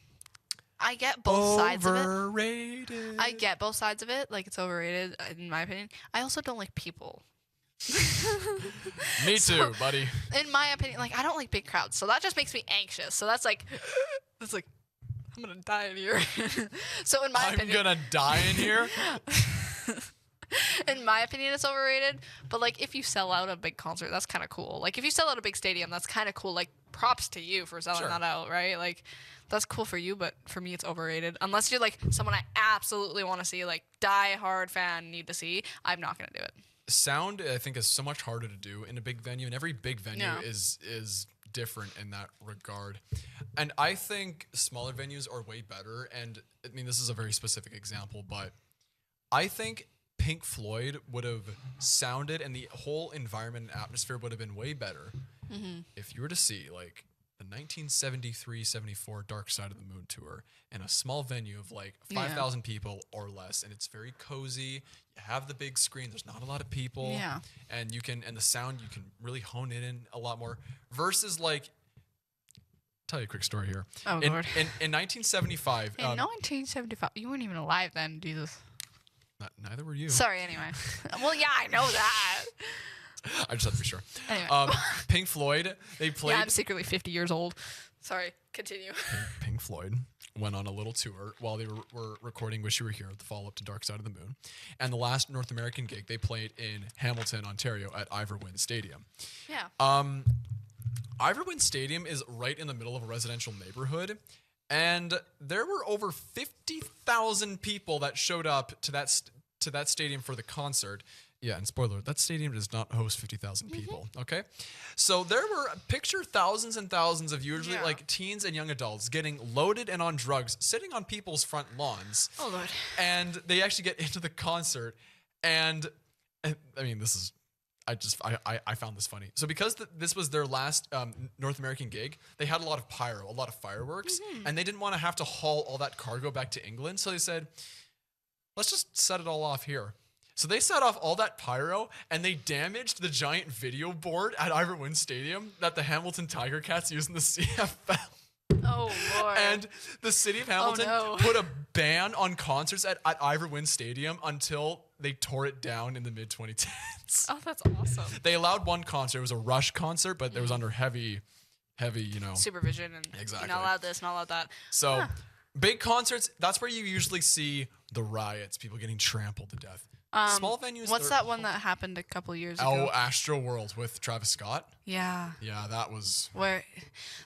I get both sides of it. Overrated. I get both sides of it. Like, it's overrated, in my opinion. I also don't like people. Me too, buddy. In my opinion, like, I don't like big crowds, so that just makes me anxious. So that's like, I'm gonna die in here. So in my opinion, I'm gonna die in here. In my opinion, it's overrated. But like, if you sell out a big concert, that's kind of cool. Like, if you sell out a big stadium, that's kind of cool. Like, props to you for selling that out, right? Like, that's cool for you, but for me, it's overrated. Unless you're like someone I absolutely want to see, like die-hard fan need to see, I'm not gonna do it. Sound, I think, is so much harder to do in a big venue, and every big venue is different in that regard. And I think smaller venues are way better. And I mean, this is a very specific example, but I think Pink Floyd would have sounded, and the whole environment and atmosphere would have been way better if you were to see like the 1973-74 Dark Side of the Moon tour in a small venue of like 5,000 people or less, and it's very cozy. You have the big screen. There's not a lot of people, and the sound you can really hone it in a lot more. Versus like, tell you a quick story here. Oh, Lord. In 1975. In 1975, you weren't even alive then, Jesus. Neither were you. Sorry, anyway. Well, yeah, I know that. I just have to be sure. Anyway. Pink Floyd, they played. Yeah, I'm secretly 50 years old. Sorry, continue. Pink Floyd went on a little tour while they were recording Wish You Were Here, the follow-up to Dark Side of the Moon. And the last North American gig, they played in Hamilton, Ontario at Iverwin Stadium. Yeah. Iverwin Stadium is right in the middle of a residential neighborhood, And there were over 50,000 people that showed up to that stadium for the concert. Yeah, and spoiler, that stadium does not host 50,000 people, okay? So there were, picture thousands and thousands of usually like teens and young adults getting loaded and on drugs, sitting on people's front lawns. Oh, Lord. And they actually get into the concert. And I mean, this is, I found this funny. So because this was their last North American gig, they had a lot of pyro, a lot of fireworks, and they didn't want to have to haul all that cargo back to England. So they said, let's just set it all off here. So they set off all that pyro, and they damaged the giant video board at Ivor Wynne Stadium that the Hamilton Tiger Cats used in the CFL. Oh, Lord. And the city of Hamilton put a ban on concerts at Ivor Wynne Stadium until they tore it down in the mid-2010s. Oh, that's awesome. They allowed one concert. It was a Rush concert, but it was under heavy, supervision and Exactly. You're not allowed this, not allowed that. So big concerts, that's where you usually see the riots, people getting trampled to death. Small venues. What's that one that happened a couple years ago? Oh, Astro World with Travis Scott. Yeah. Yeah, that was.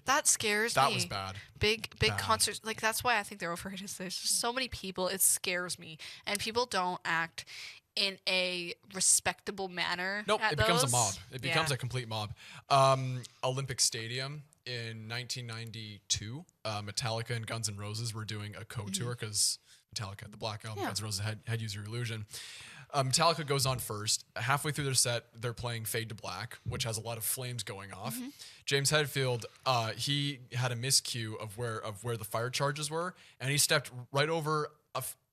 That scares me. That was bad. Big concerts. Like, that's why I think they're overrated. There's just so many people. It scares me. And people don't act in a respectable manner. Nope, at it becomes a those. mob. It becomes a complete mob. Olympic Stadium in 1992, Metallica and Guns N' Roses were doing a co-tour because Metallica, the Black Album, Guns N' Roses had Use Your Illusion. Metallica goes on first. Halfway through their set, they're playing Fade to Black, which has a lot of flames going off. James Hetfield, he had a miscue of where the fire charges were, and he stepped right over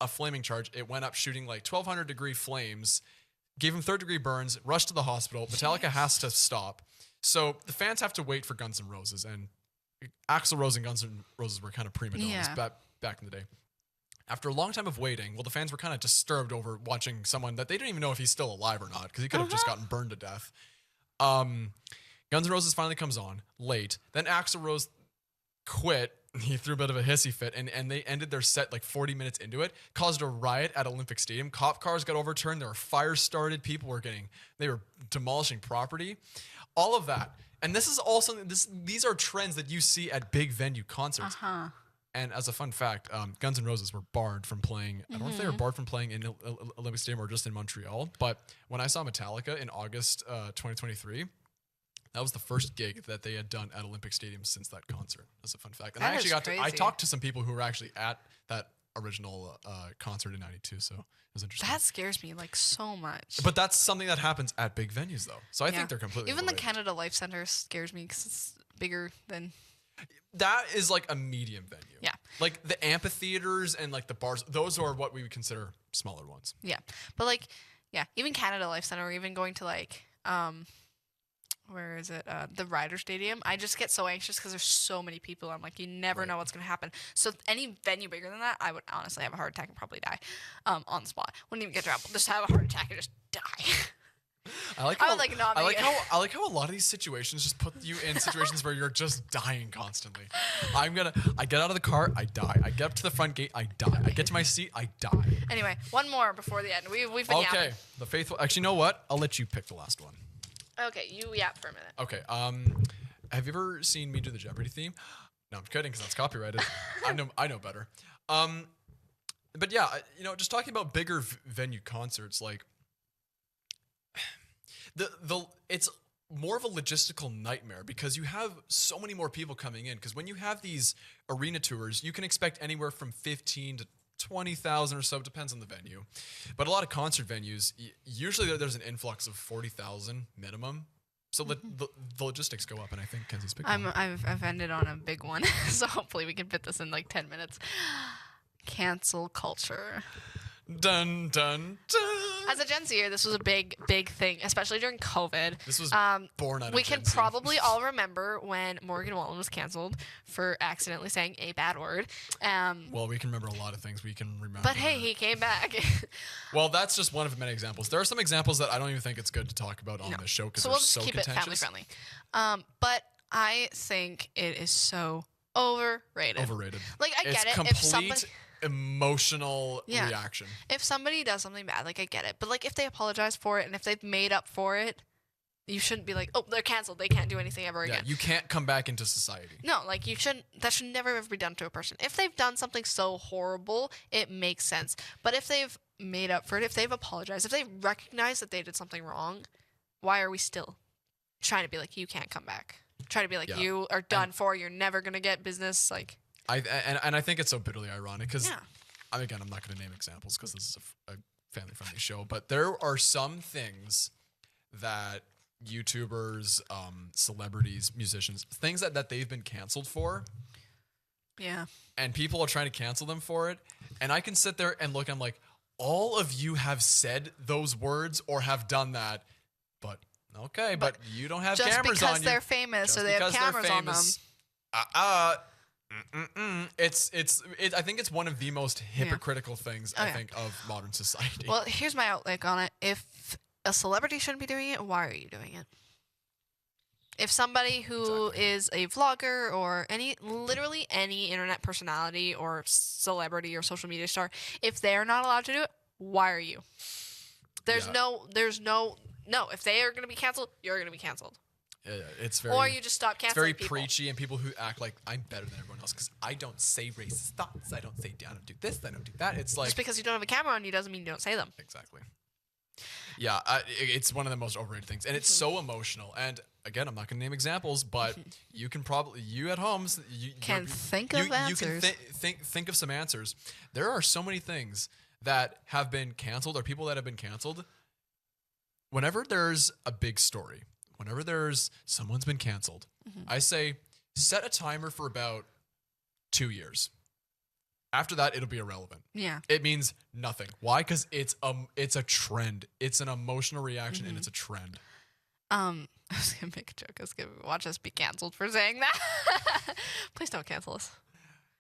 a flaming charge. It went up shooting like 1,200 degree flames, gave him third-degree burns, rushed to the hospital. Metallica has to stop. So the fans have to wait for Guns N' Roses, and Axl Rose and Guns N' Roses were kind of prima donnas back in the day. After a long time of waiting, well, the fans were kind of disturbed over watching someone that they didn't even know if he's still alive or not, because he could have just gotten burned to death. Guns N' Roses finally comes on late. Then Axl Rose quit. He threw a bit of a hissy fit, and they ended their set like 40 minutes into it, caused a riot at Olympic Stadium. Cop cars got overturned. There were fires started. People were they were demolishing property. All of that. And this is also, these are trends that you see at big venue concerts. And as a fun fact, Guns N' Roses were barred from playing. I don't know if they were barred from playing in Olympic Stadium or just in Montreal. But when I saw Metallica in August 2023, that was the first gig that they had done at Olympic Stadium since that concert. That's a fun fact. And That I actually is crazy. I talked to some people who were actually at that original concert in '92. So it was interesting. That scares me like so much. But that's something that happens at big venues, though. So I think they're completely Even the overrated. Canada Life Center scares me because it's bigger than. That is like a medium venue. Yeah. Like the amphitheaters and like the bars, those are what we would consider smaller ones. Yeah. But like, even Canada Life Center, or even going to like, where is it? The Ryder Stadium. I just get so anxious because there's so many people. I'm like, you never know what's going to happen. So any venue bigger than that, I would honestly have a heart attack and probably die on the spot. Wouldn't even get trampled. Just have a heart attack and just die. I like I how, would like not I make like it. how I like how a lot of these situations just put you in situations where you're just dying constantly. I get out of the car, I die. I get up to the front gate, I die. I get to my seat, I die. Anyway, one more before the end. We've been Okay, yapping. the faithful. Actually, you know what? I'll let you pick the last one. Okay, you yap for a minute. Okay. Have you ever seen me do the Jeopardy theme? No, I'm kidding because that's copyrighted. I know better. But yeah, just talking about bigger venue concerts, like it's more of a logistical nightmare because you have so many more people coming in. Because when you have these arena tours, you can expect anywhere from 15 to 20,000 or so, depends on the venue. But a lot of concert venues, usually there's an influx of 40,000 minimum. So the logistics go up, and I think Kenzie's big one. I've ended on a big one, so hopefully we can fit this in like 10 minutes. Cancel culture. Dun, dun, dun. As a Gen Zer, this was a big thing, especially during COVID. This was born out of We Gen can Z. probably all remember when Morgan Wallen was canceled for accidentally saying a bad word. Well, we can remember a lot of things. We can remember. But hey, he came back. Well, that's just one of many examples. There are some examples that I don't even think it's good to talk about on this show because So they're we'll just so keep contentious. it family friendly. But I think it is so overrated. Overrated. Like, I It's get it. complete If somebody, emotional reaction. if somebody does something bad, like, I get it. But like, if they apologize for it and if they've made up for it, you shouldn't be like, oh, they're canceled. They can't do anything ever Yeah, again. you can't come back into society. No, like you shouldn't. That should never ever be done to a person. If they've done something so horrible, it makes sense. But if they've made up for it, if they've apologized, if they recognize that they did something wrong, why are we still trying to be like, you can't come back? Trying to be like, Yeah. you are done for. You're never gonna get business. Like, I think it's so bitterly ironic because, yeah, again, I'm not going to name examples because this is a family-friendly show, but there are some things that YouTubers, celebrities, musicians, things that they've been canceled for, yeah. and people are trying to cancel them for it, and I can sit there and look, I'm like, all of you have said those words or have done that, but okay, but you don't have Just cameras because on you. they're famous Just or they have because they're cameras on them. famous. I think it's one of the most hypocritical things I think of modern society. Well, here's my outlook on it. If a celebrity shouldn't be doing it, why are you doing it? If somebody who is a vlogger or literally any internet personality or celebrity or social media star, if they're not allowed to do it, why are you? There's no, if they are going to be canceled, you're going to be canceled. Yeah, it's very. Or you just stop It's canceling very people. preachy, and people who act like I'm better than everyone else because I don't say racist thoughts. I don't say I don't do this. I don't do that. It's like Just because you don't have a camera on you doesn't mean you don't say them. exactly. Yeah, it's one of the most overrated things, and it's so emotional. And again, I'm not going to name examples, but you can probably at home Can think of answers. You can think of some answers. There are so many things that have been canceled, or people that have been canceled. Whenever there's a big story, whenever there's someone's been canceled, I say set a timer for about 2 years. After that, it'll be irrelevant. Yeah. It means nothing. Why? Because it's a trend. It's an emotional reaction, and it's a trend. I was gonna make a joke. I was gonna watch us be canceled for saying that. Please don't cancel us.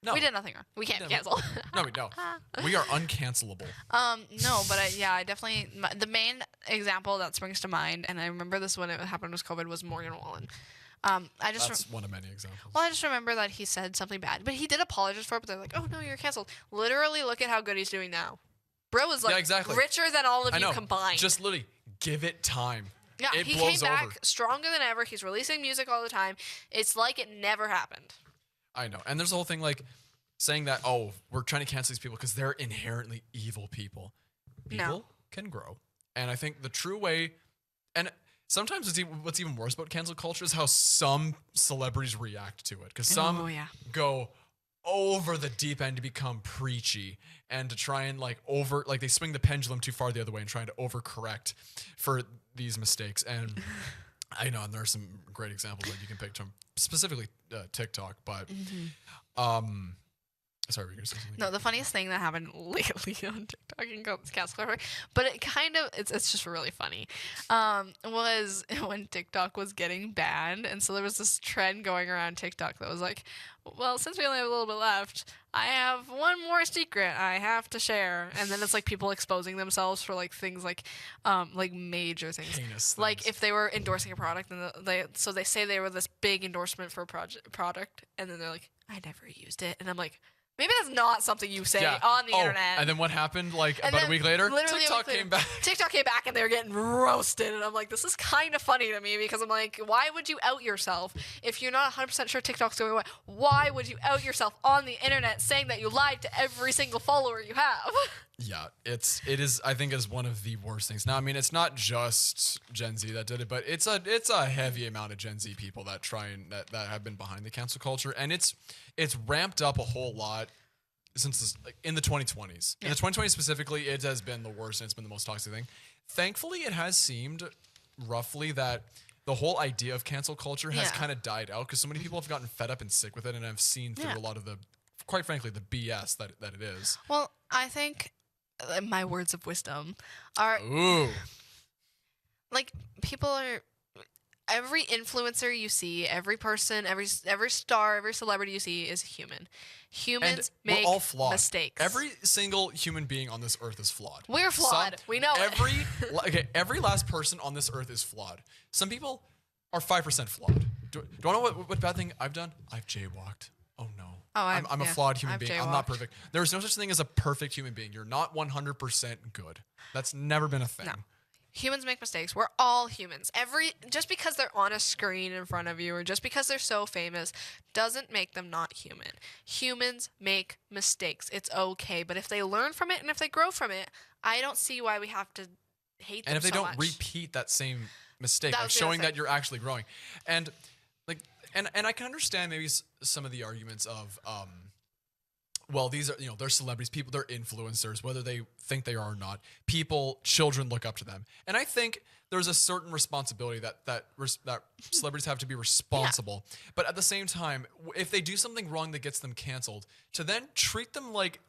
No, We did nothing wrong. We can't No, cancel. no, we don't. We are uncancelable. No, but I definitely the main example that springs to mind, and I remember this when it happened with COVID, was Morgan Wallen. That's one of many examples. Well, I just remember that he said something bad, but he did apologize for it. But they're like, "Oh no, you're canceled." Literally, look at how good he's doing now. Bro is like exactly. richer than all of I you know. combined. Just literally give it time. Yeah, it he blows came back over. stronger than ever. He's releasing music all the time. It's like it never happened. I know. And there's a whole thing like saying that, oh, we're trying to cancel these people because they're inherently evil people. People can grow. And I think the true way, and sometimes what's even worse about cancel culture is how some celebrities react to it. Because some go over the deep end to become preachy and to try and they swing the pendulum too far the other way and trying to overcorrect for these mistakes. And I know, and there are some great examples that you can pick from specifically TikTok, but sorry, were you gonna say something? No, the funniest thing that happened lately on TikTok and cancel culture, but it's just really funny, was when TikTok was getting banned, and so there was this trend going around TikTok that was like, well, since we only have a little bit left, I have one more secret I have to share, and then it's like people exposing themselves for like things like major things, Heinous like things. if they were endorsing a product and they say they were this big endorsement for a product, and then they're like, I never used it, and I'm like, maybe that's not something you say on the internet. And then what happened about a week later? Literally TikTok came back. TikTok came back and they were getting roasted. And I'm like, this is kind of funny to me because I'm like, why would you out yourself if you're not 100% sure TikTok's going away? Why would you out yourself on the internet saying that you lied to every single follower you have? Yeah, it is. I think is one of the worst things. Now, I mean, it's not just Gen Z that did it, but it's a heavy amount of Gen Z people that that have been behind the cancel culture, and it's ramped up a whole lot since in the 2020s. In the 2020s specifically, it has been the worst and it's been the most toxic thing. Thankfully, it has seemed roughly that the whole idea of cancel culture has kind of died out because so many people have gotten fed up and sick with it, and have seen through a lot of the, quite frankly, the BS that it is. Well, I think my words of wisdom are like people are. Every influencer you see, every person, every star, every celebrity you see is human. Humans make we're all flawed. mistakes. Every single human being on this earth is flawed. We're flawed. We know it. Every last person on this earth is flawed. Some people are 5% flawed. Do you know what bad thing I've done? I've jaywalked. Oh no. I'm a flawed human being. I'm not perfect. There's no such thing as a perfect human being. You're not 100% good. That's never been a thing. No. Humans make mistakes. We're all humans. Just because they're on a screen in front of you or just because they're so famous doesn't make them not human. Humans make mistakes. It's okay. But if they learn from it and if they grow from it, I don't see why we have to hate them And if they so don't much. repeat that same mistake, That like was the other showing thing. that you're actually growing. And like and I can understand maybe some of the arguments of well, these are, they're celebrities, people, they're influencers, whether they think they are or not. Children look up to them. And I think there's a certain responsibility that celebrities have to be responsible. But at the same time, if they do something wrong that gets them canceled, to then treat them like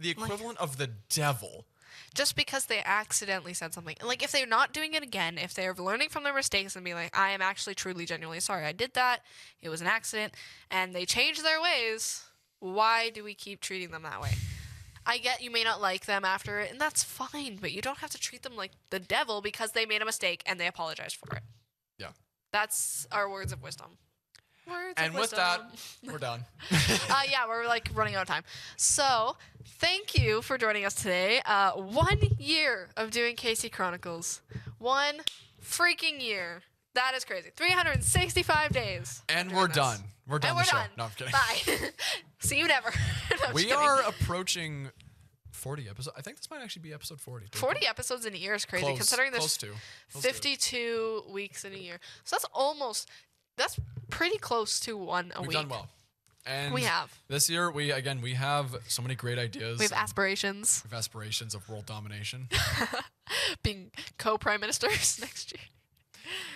the equivalent of the devil. Just because they accidentally said something. Like, if they're not doing it again, if they're learning from their mistakes and being like, I am actually truly, genuinely sorry I did that, it was an accident, and they change their ways, why do we keep treating them that way? I get you may not like them after it, and that's fine, but you don't have to treat them like the devil because they made a mistake and they apologized for it. Yeah. That's our words of wisdom. And with that, we're done. Yeah, we're like running out of time. So, thank you for joining us today. 1 year of doing Casey Chronicles. 1 freaking year. That is crazy. 365 days. And doing we're this. done. We're done And the we're show. done. No, I'm kidding. Bye. See you never. No, I'm We just kidding. are approaching 40 episodes. I think this might actually be episode 40. 40 episodes in a year is crazy, Close, considering close there's to. 52 weeks in a year. So that's pretty close to one a We've week. done well. And We have. This year, we have so many great ideas. We have aspirations. We have aspirations of world domination. Being co-prime ministers next year.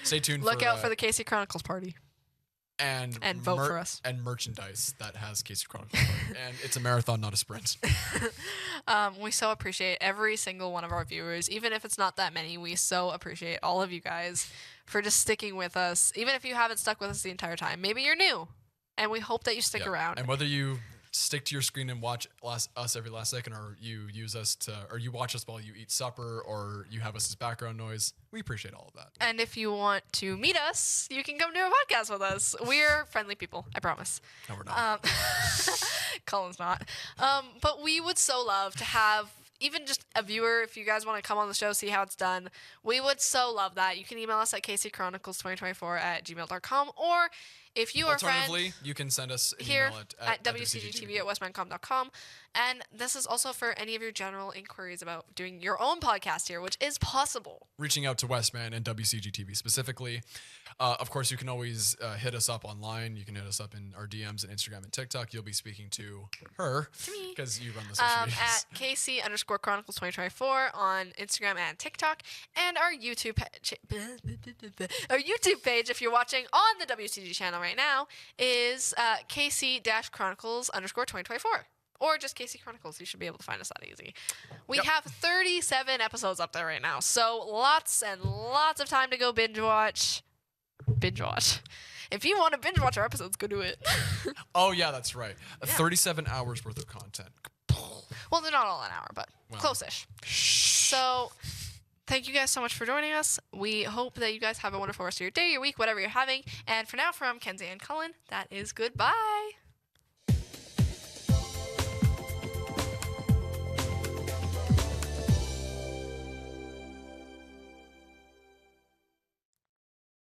Stay tuned Look for out for the Casey Chronicles party. and vote for us. And merchandise that has Casey Chronicles. And it's a marathon, not a sprint. We so appreciate every single one of our viewers, even if it's not that many. We so appreciate all of you guys for just sticking with us, even if you haven't stuck with us the entire time. Maybe you're new, and we hope that you stick Yeah. around. And whether you stick to your screen and watch us every last second, or you use us or you watch us while you eat supper, or you have us as background noise, we appreciate all of that. And if you want to meet us, you can come do a podcast with us. We're friendly people, I promise. No, we're not. Colin's not. But we would so love to have even just a viewer. If you guys want to come on the show, see how it's done, we would so love that. You can email us at caseychronicles2024@gmail.com, or if you are a friend Alternatively, you can send us an here email at WCGTV@westmancom.com. And this is also for any of your general inquiries about doing your own podcast here, which is possible. reaching out to Westman and WCGTV specifically. Of course, you can always hit us up online. You can hit us up in our DMs and Instagram and TikTok. You'll be speaking to her me. because you run the social media. At Casey_Chronicles2024 on Instagram and TikTok, and our YouTube page, if you're watching on the WCG channel right now, is Casey-Chronicles_2024. Or just Casey Chronicles. You should be able to find us that easy. We have 37 episodes up there right now, so lots and lots of time to go binge watch. Binge watch. If you want to binge watch our episodes, go do it. Oh, yeah, that's right. 37 hours worth of content. Well, they're not all an hour, but close-ish. So, thank you guys so much for joining us. We hope that you guys have a wonderful rest of your day, your week, whatever you're having. And for now, from Kenzie and Cullen, that is goodbye.